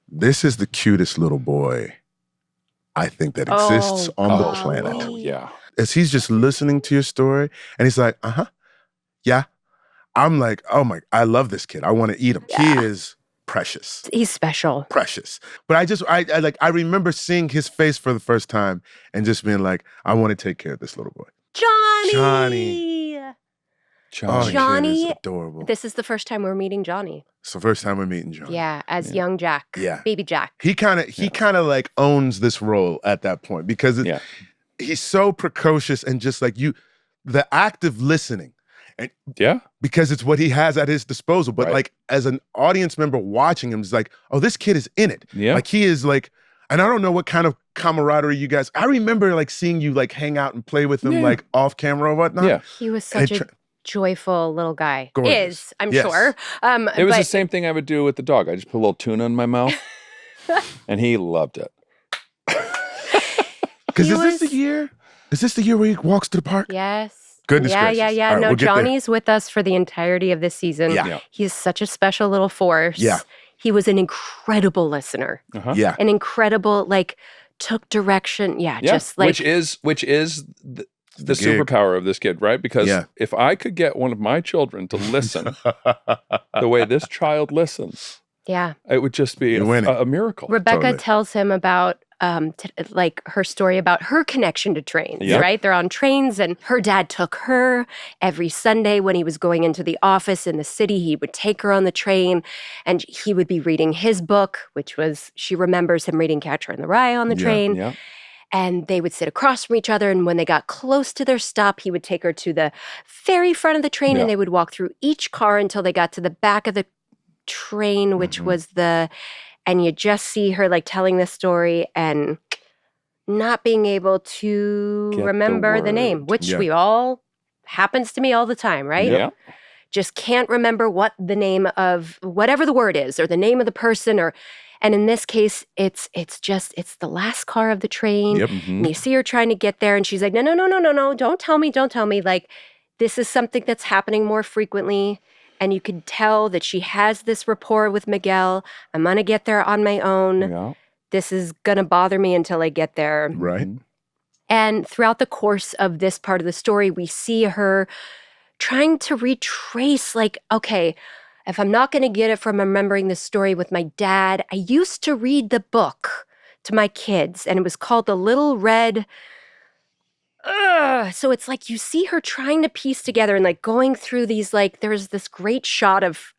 This is the cutest little boy I think that exists on the planet.
Oh, yeah.
As he's just listening to your story, and he's like, yeah. I'm like, oh my, I love this kid. I want to eat him.
Yeah.
He is precious.
He's special.
Precious. But I remember seeing his face for the first time and just being like, I want to take care of this little boy.
Johnny.
Oh,
Johnny.
kid is adorable.
This is the first time we're meeting Johnny.
It's the first time we're meeting Johnny.
Yeah, as young Jack.
Yeah.
Baby Jack.
He kind of like owns this role at that point, because he's so precocious and just like the active listening. And because it's what he has at his disposal. But like as an audience member watching him, it's like, oh, this kid is in it.
Yeah.
Like he is like, and I don't know what kind of camaraderie you guys, I remember like seeing you like hang out and play with him like off camera or whatnot.
Yeah.
He was such a joyful little guy.
Gorgeous.
I'm
Yes.
sure.
It was the same thing I would do with the dog. I just put a little tuna in my mouth, and he loved it.
Because is this the year? Is this the year where he walks to the park?
Yes.
Goodness
yeah,
gracious.
yeah.
All right,
No,
we'll get there.
Johnny's with us for the entirety of this season.
Yeah.
He's such a special little force.
Yeah.
He was an incredible listener.
Uh-huh.
Yeah.
An incredible, took direction. Yeah, just like.
which is the
gig.
superpower of this kid, right? Because
Yeah.
if I could get one of my children to listen the way this child listens,
Yeah.
it would just be
You're winning.
a miracle.
Rebecca
Totally.
tells him about her story about her connection to trains,
Yep.
right? They're on trains, and her dad took her every Sunday when he was going into the office in the city. He would take her on the train, and he would be reading his book, which was, she remembers him reading Catcher in the Rye on the train.
Yeah.
And they would sit across from each other. And when they got close to their stop, he would take her to the very front of the train,
Yeah.
and they would walk through each car until they got to the back of the train, which was and you just see her telling this story and not being able to
Get the
remember the name,
word.
which
Yeah.
we all, happens to me all the time, right?
Yeah.
Just can't remember what the name of whatever the word is, or the name of the person, and in this case, it's the last car of the train.
Yep.
Mhm.
And you see her trying to get there, and she's like, no, don't tell me. Like, this is something that's happening more frequently. And you could tell that she has this rapport with Miguel. I'm going to get there on my own.
Yeah.
This is going to bother me until I get there.
Right.
Mhm.
And throughout the course of this part of the story, we see her trying to retrace, like, okay, if I'm not going to get it from remembering this story with my dad, I used to read the book to my kids, and it was called The Little Red. So it's like you see her trying to piece together and like going through these, like, there's this great shot of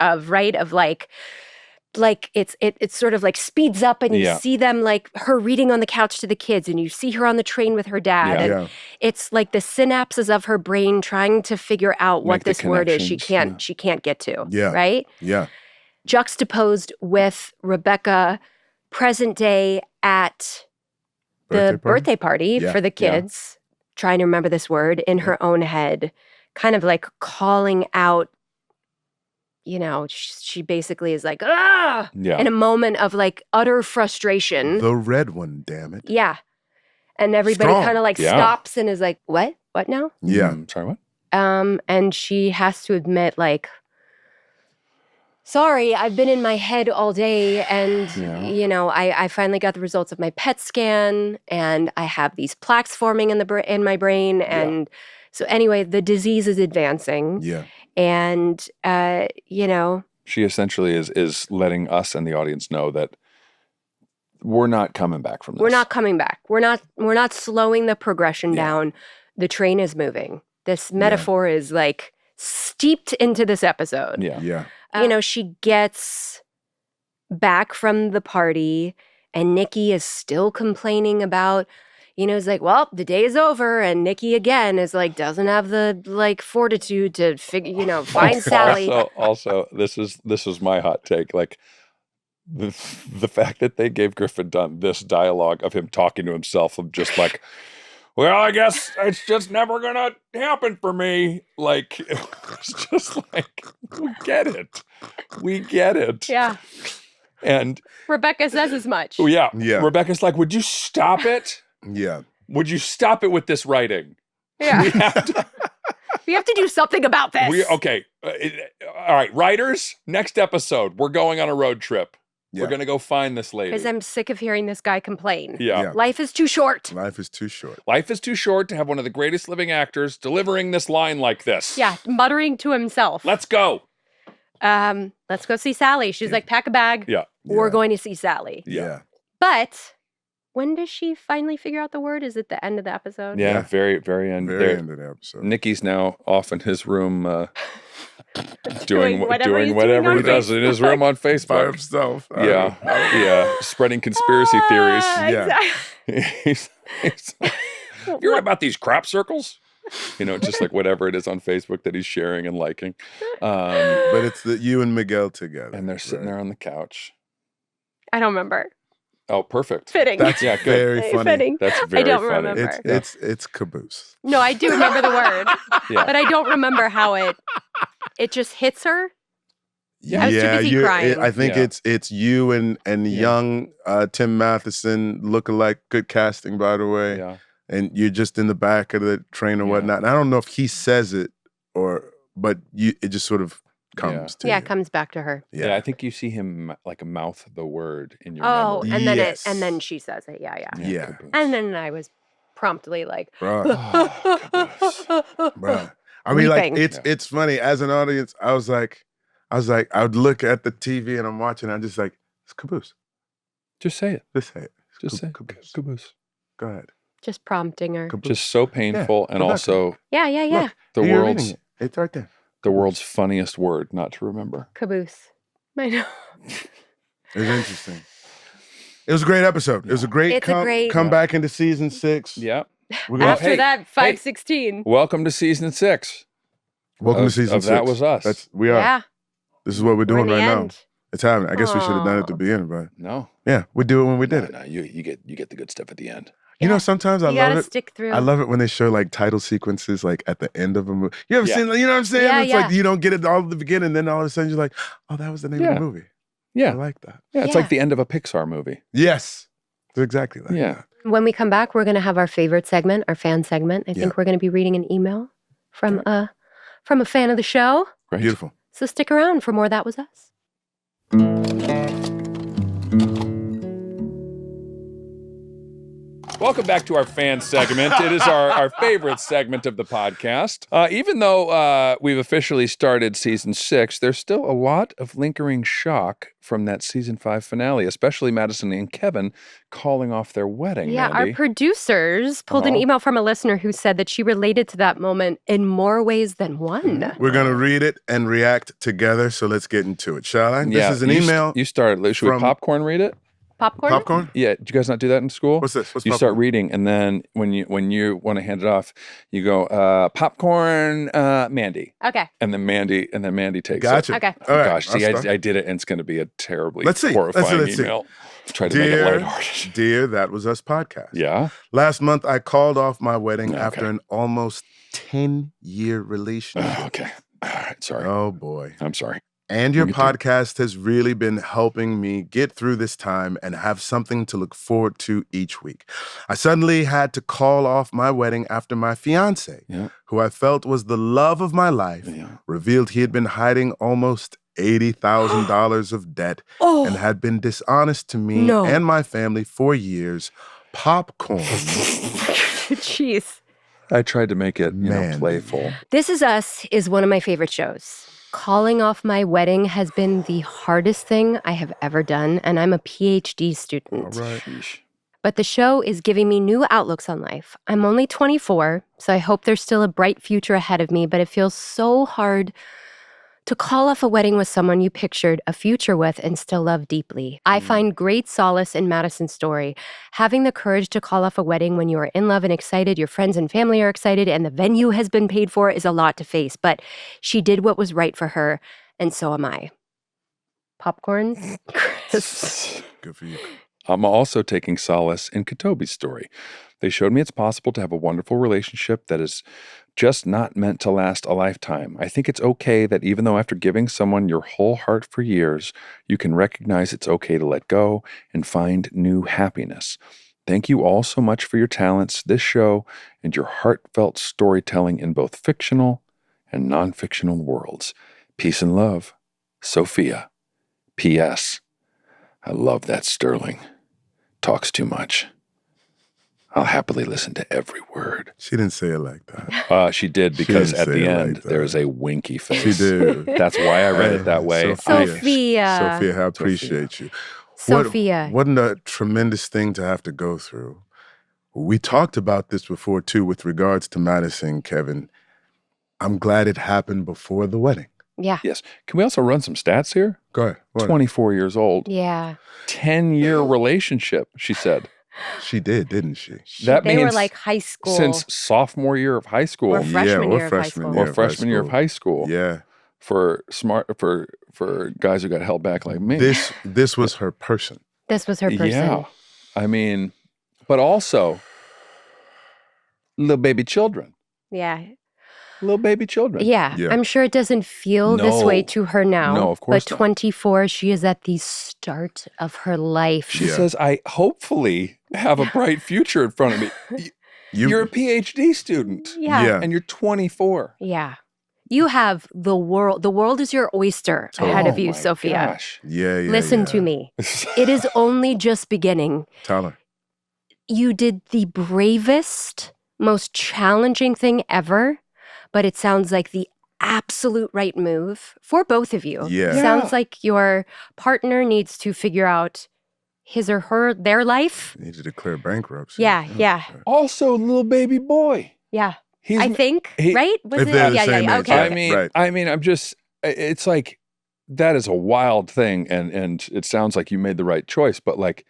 it's sort of like speeds up and you
Yeah.
see them, like her reading on the couch to the kids, and you see her on the train with her dad.
Yeah.
And
Yeah.
it's like the synapses of her brain trying to figure out what
Make the
this word is
connections,
she can't get to.
Yeah.
Right?
Yeah.
Juxtaposed with Rebecca present day at the birthday party
Yeah,
for the
yeah.
kids, trying to remember this word in her own head, kind of like calling out, she basically is like, ah,
Yeah.
in a moment of like utter frustration.
The red one, damn it.
Yeah. And everybody
Strong.
kind of like
Yeah.
stops and is like, what? What now?
Yeah.
Sorry, what?
And she has to admit, like, sorry, I've been in my head all day, and
Yeah.
I finally got the results of my PET scan, and I have these plaques forming in my brain, and so anyway, the disease is advancing,
Yeah.
and
She essentially is letting us and the audience know that we're not coming back from this.
we're not coming back. We're not slowing the progression
Yeah.
down. The train is moving. This metaphor is like steeped into this episode.
Yeah.
Yeah.
She gets back from the party, and Nikki is still complaining about, it's like, well, the day is over, and Nikki again is like, doesn't have the like fortitude to figure, find Sally.
Also, this is my hot take. Like the fact that they gave Griffin Dunn this dialogue of him talking to himself of just like, well, I guess it's just never gonna happen for me. Like it's just like we get it.
Yeah,
And
Rebecca says as much.
yeah,
Yeah.
Rebecca's like, would you stop it?
Yeah.
Would you stop it with this writing?
Yeah.
We have to.
We have to do something about this.
Okay. All right, writers. Next episode, we're going on a road trip.
Yeah.
We're gonna go find this lady.
Because I'm sick of hearing this guy complain.
Yeah.
Yeah.
Life is too short.
Life is too short.
Life is too short to have one of the greatest living actors delivering this line like this.
Yeah, muttering to himself.
Let's go.
Let's go see Sally. She's like, pack a bag.
Yeah.
We're
Yeah.
going to see Sally.
Yeah.
But when does she finally figure out the word? Is it the end of the episode?
Yeah.
Yeah.
Very, very end.
Very
There-
end of the episode.
Nikki's now off in his room
Doing
doing
whatever he's
whatever
doing
he
on
does in his room on
By
Facebook.
himself.
Yeah. Spreading conspiracy theories.
Yeah.
Exactly.
he's you heard about these crop circles? Just like whatever it is on Facebook that he's sharing and liking.
But it's you and Miguel together.
And they're sitting
right?
there on the couch.
I don't remember.
Oh, perfect.
Fitting.
That's
Yeah, good.
very funny.
Fitting.
That's very
don't
funny.
remember.
It's Caboose.
No, I do remember the word,
Yeah.
but I don't remember how it just hits her. I was too busy crying.
I think
Yeah.
it's you and young Tim Matheson lookalike. Good casting, by the way.
Yeah.
And you're just in the back of the train or
Yeah.
whatnot. And I don't know if he says it but it just sort of comes to
Yeah,
you.
it comes back to her.
Yeah, I think you see him like mouth the word in your
Oh,
memory.
and then
Yes.
and then she says it. Yeah.
Yeah.
Caboose.
And then I was promptly like,
Bruh.
Oh, Caboose.
Bruh. I mean, like
Weeping.
it's funny. As an audience, I was like, I would look at the TV and I'm watching. I'm just like, it's Caboose.
Just say it.
Just say it. It's
Just say it.
Caboose.
Caboose.
Go ahead.
just prompting her.
Caboose.
Just so painful and
Rebecca.
also
Yeah.
Look,
the
you're
world's
reading it. It's right there.
the world's funniest word not to remember.
Caboose. I know.
It was interesting. It was a great episode. It was a great
It's a great-
come back into season 6.
Yeah.
We're gonna,
After
hey,
that, 516.
Welcome to season 6.
welcome
of-
to season
of
6.
That Was Us.
We are.
Yeah.
This is what we're
We're
doing
in the
right
end.
now. It's happening. I guess we should have done it at the
Aw.
beginning, but
No.
yeah, we do it when we did it.
No, you get the good stuff at the end.
You know,
Yeah.
sometimes I
You
love
gotta
it.
stick through.
I love it when they show like title sequences like at the end of a movie. You ever
Yeah.
seen, you know what I'm saying?
Yeah,
It's
yeah.
like you don't get it all at the beginning, then all of a sudden you're like, oh, that was the name of
Yeah.
the movie. I
Yeah.
like that.
Yeah, it's
Yeah.
like the end of a Pixar movie.
Yes. It's exactly that.
Yeah.
When we come back, we're going to have our favorite segment, our fan segment. I
Yeah.
think we're going to be reading an email from a fan of the show.
Great.
Beautiful.
So stick around for more That Was Us.
Welcome back to our fan segment. It is our favorite segment of the podcast. Even though we've officially started season 6, there's still a lot of lingering shock from that season 5 finale, especially Madison and Kevin calling off their wedding.
Yeah,
Mandy.
our producers pulled an email from a listener who said that she related to that moment in more ways than one.
We're going to read it and react together, so let's get into it, shall I?
Yeah,
This is an email.
You started. Should we
from-
popcorn read it?
Popcorn?
Popcorn?
Yeah. Did you guys not do that in school?
What's this? What's
you
popcorn?
start reading, and then when you want to hand it off, you go popcorn, Mandy,
Okay.
and then Mandy takes
Gotcha.
it.
Okay.
All right.
Gosh,
I'll
see,
start.
I did it, and it's going to be a terribly
Let's see.
horrifying
Let's see.
email. Try to make it lighthearted.
Dear That Was Us podcast.
Yeah.
Last month, I called off my wedding
Okay.
after an almost 10-year relationship.
Okay. All right. Sorry.
Oh, boy.
I'm sorry.
And your
We'll get
podcast has really been helping me get through this time and have something to look forward to each week. I suddenly had to call off my wedding after my fiance,
Yeah.
who I felt was the love of my life,
Yeah.
revealed he had been hiding almost $80,000 of debt
Oh,
and had been dishonest to me
No.
and my family for years. Popcorn.
jeez.
I tried to make it,
Man.
playful.
This Is Us is one of my favorite shows. Calling off my wedding has been the hardest thing I have ever done, and I'm a PhD student.
Sheesh.
But the show is giving me new outlooks on life. I'm only 24, so I hope there's still a bright future ahead of me, but it feels so hard to call off a wedding with someone you pictured a future with and still love deeply. I find great solace in Madison's story. Having the courage to call off a wedding when you are in love and excited, your friends and family are excited, and the venue has been paid for is a lot to face. But she did what was right for her, and so am I. Popcorn? Chris.
Good for you.
I'm also taking solace in Katobi's story. They showed me it's possible to have a wonderful relationship that is just not meant to last a lifetime. I think it's okay that even though after giving someone your whole heart for years, you can recognize it's okay to let go and find new happiness. Thank you all so much for your talents, this show, and your heartfelt storytelling in both fictional and non-fictional worlds. Peace and love, Sophia. P.S. I love that Sterling. Talks too much. I'll happily listen to every word.
She didn't say it like that.
She did because
didn't
at
say
the
it
end
like that.
there's a winky face.
She did.
That's why I read it that way.
Sophia.
Sophia, I appreciate you.
Sophia.
What a tremendous thing to have to go through. We talked about this before, too, with regards to Madison, Kevin. I'm glad it happened before the wedding.
Yeah.
Yes. Can we also run some stats here?
Go ahead. What?
24 years old.
Yeah.
10-year relationship, she said.
She did, didn't she?
That
they were
means
like high school.
Since sophomore year of high school.
Or freshman year of high school.
Or freshman year of high school.
Yeah.
For guys who got held back like me.
This was her person.
This was her person.
Yeah. I mean, but also little baby children.
Yeah.
Little baby children.
Yeah.
Yeah.
I'm sure it doesn't feel this way
No.
to her now.
No, of course
But
not.
24, she is at the start of her life.
She
Yeah.
says, I hopefully have a bright future in front of me. You're a PhD student.
Yeah.
And you're 24.
Yeah. You have the world. The world is your oyster ahead of
Oh
you,
my
Sophia.
gosh.
Yeah.
Listen to me. It is only just beginning.
Tyler.
You did the bravest, most challenging thing ever, but it sounds like the absolute right move for both of you.
Yeah.
Sounds like your partner needs to figure out his or their life.
Need to declare bankruptcy.
Yeah.
Also, little baby boy.
Yeah.
He's,
I think, right? Was
If
it?
they're the
Yeah.
same age,
Okay.
yeah.
okay.
I mean, I'm just, it's like, that is a wild thing. And it sounds like you made the right choice, but like,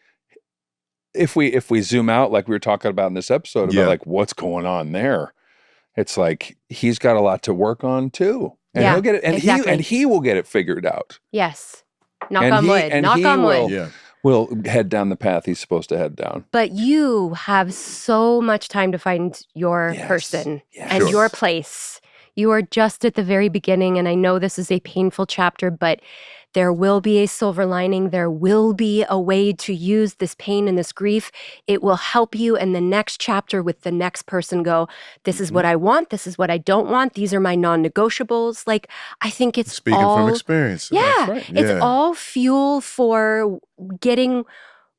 if we zoom out, like we were talking about in this episode about
Yeah.
like what's going on there, it's like he's got a lot to work on too, and
Yeah,
he'll get it, and
exactly.
he will get it figured out.
Yes. Knock
And
on
he-
wood.
and
Knock
he
on wood.
will-
Yeah.
Will head down the path he's supposed to head down.
But you have so much time to find your
Yes.
person
Yes.
and
Sure.
your place. You are just at the very beginning, and I know this is a painful chapter, but there will be a silver lining. There will be a way to use this pain and this grief. It will help you in the next chapter with the next person go, this is what I want. This is what I don't want. These are my non-negotiables. Like, I think it's
Speaking
all,
from experience.
Yeah,
That's right.
it's
Yeah.
all fuel for getting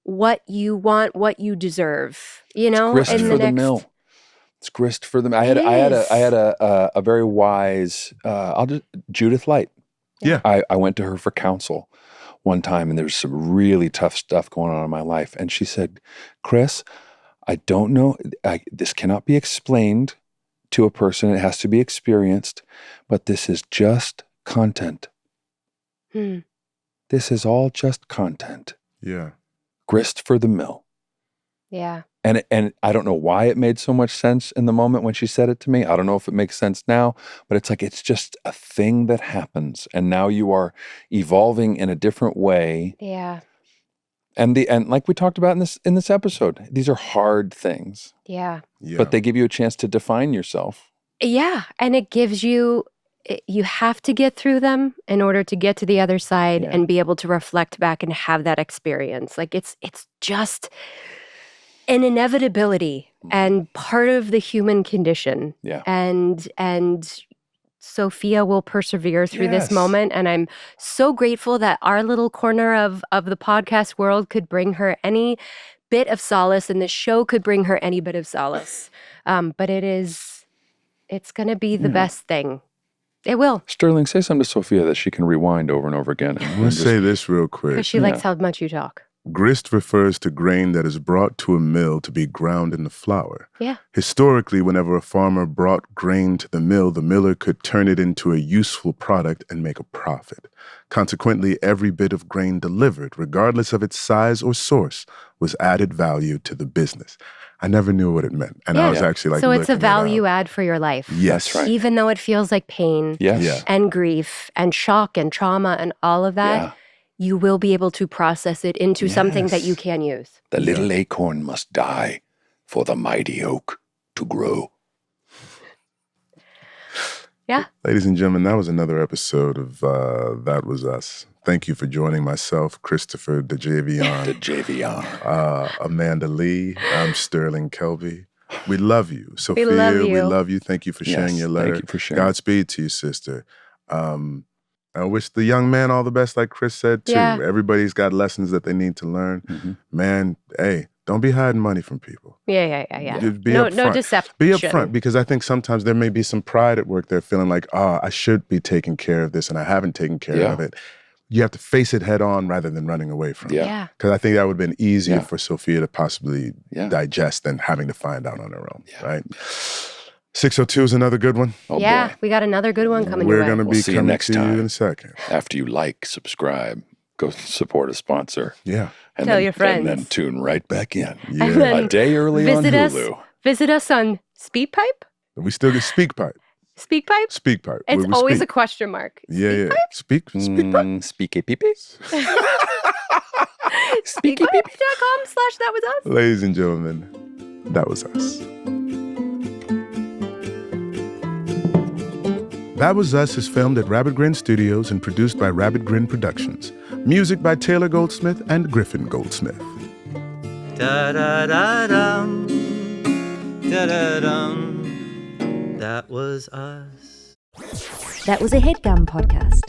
what you want, what you deserve, you know?
Grist
in
for the mill. It's grist for the mill. I had a very wise Judith Light.
Yeah.
I went to her for counsel one time, and there was some really tough stuff going on in my life. And she said, Chris, I don't know, this cannot be explained to a person. It has to be experienced, but this is just content. This is all just content.
Yeah.
Grist for the mill.
Yeah.
And I don't know why it made so much sense in the moment when she said it to me. I don't know if it makes sense now, but it's like, it's just a thing that happens. And now you are evolving in a different way.
Yeah.
And like we talked about in this episode, these are hard things,
Yeah.
but they give you a chance to define yourself.
Yeah. And it gives you have to get through them in order to get to the other side and be able to reflect back and have that experience. Like it's just an inevitability and part of the human condition.
Yeah.
And Sophia will persevere through this moment. And I'm so grateful that our little corner of the podcast world could bring her any bit of solace, and the show could bring her any bit of solace. But it's going to be the best thing. It will.
Sterling, say something to Sophia that she can rewind over and over again.
I'm going to say this real quick.
Because she likes how much you talk.
Grist refers to grain that is brought to a mill to be ground into flour.
Yeah.
Historically, whenever a farmer brought grain to the miller could turn it into a useful product and make a profit. Consequently, every bit of grain delivered, regardless of its size or source, was added value to the business. I never knew what it meant. And I was actually like,
so it's a
looking it
value
up.
add for your life.
Yes.
That's right.
Even though it feels like pain
Yes.
and grief and shock and trauma and all of that, you will be able to process it into something that you can use.
The little acorn must die for the mighty oak to grow.
Yeah.
Ladies and gentlemen, that was another episode of That Was Us. Thank you for joining myself, Christopher DeJavion, Amanda Lee. I'm Sterling Kelby. We love you. Sophia, we love you. Thank you for sharing your letter.
Thank you for sharing.
Godspeed to you, sister. I wish the young man all the best, like Chris said, too.
Yeah.
Everybody's got lessons that they need to learn.
Mm-hmm.
Man, hey, don't be hiding money from people.
Yeah.
Just be
No
upfront.
deception.
Be upfront, because I think sometimes there may be some pride at work. They're feeling like, I should be taking care of this and I haven't taken care of it. You have to face it head on rather than running away from it.
Yeah.
Because I think that would have been easier for Sophia to possibly digest than having to find out on her own, right? 602 is another good one.
Oh,
Yeah,
boy.
we got another good one coming
We're
your way.
going to be
see you
coming
next
to you
time.
in a second.
After you like, subscribe, go support a sponsor.
Yeah.
And
Tell
then,
your friends.
And then tune right back in.
Yeah.
And then
A day early on Hulu.
Visit us on SpeakPipe?
We still get SpeakPipe.
SpeakPipe?
SpeakPipe.
It's
where we
always
speak.
a question mark.
Yeah. SpeakPipe.
Speaky peepee.
SpeakPipe.com/that was us.
Ladies and gentlemen, that was us. That Was Us is filmed at Rabbit Grin Studios and produced by Rabbit Grin Productions. Music by Taylor Goldsmith and Griffin Goldsmith.
Da-da-da-dum, da-da-dum. That was us.
That was a HeadGum podcast.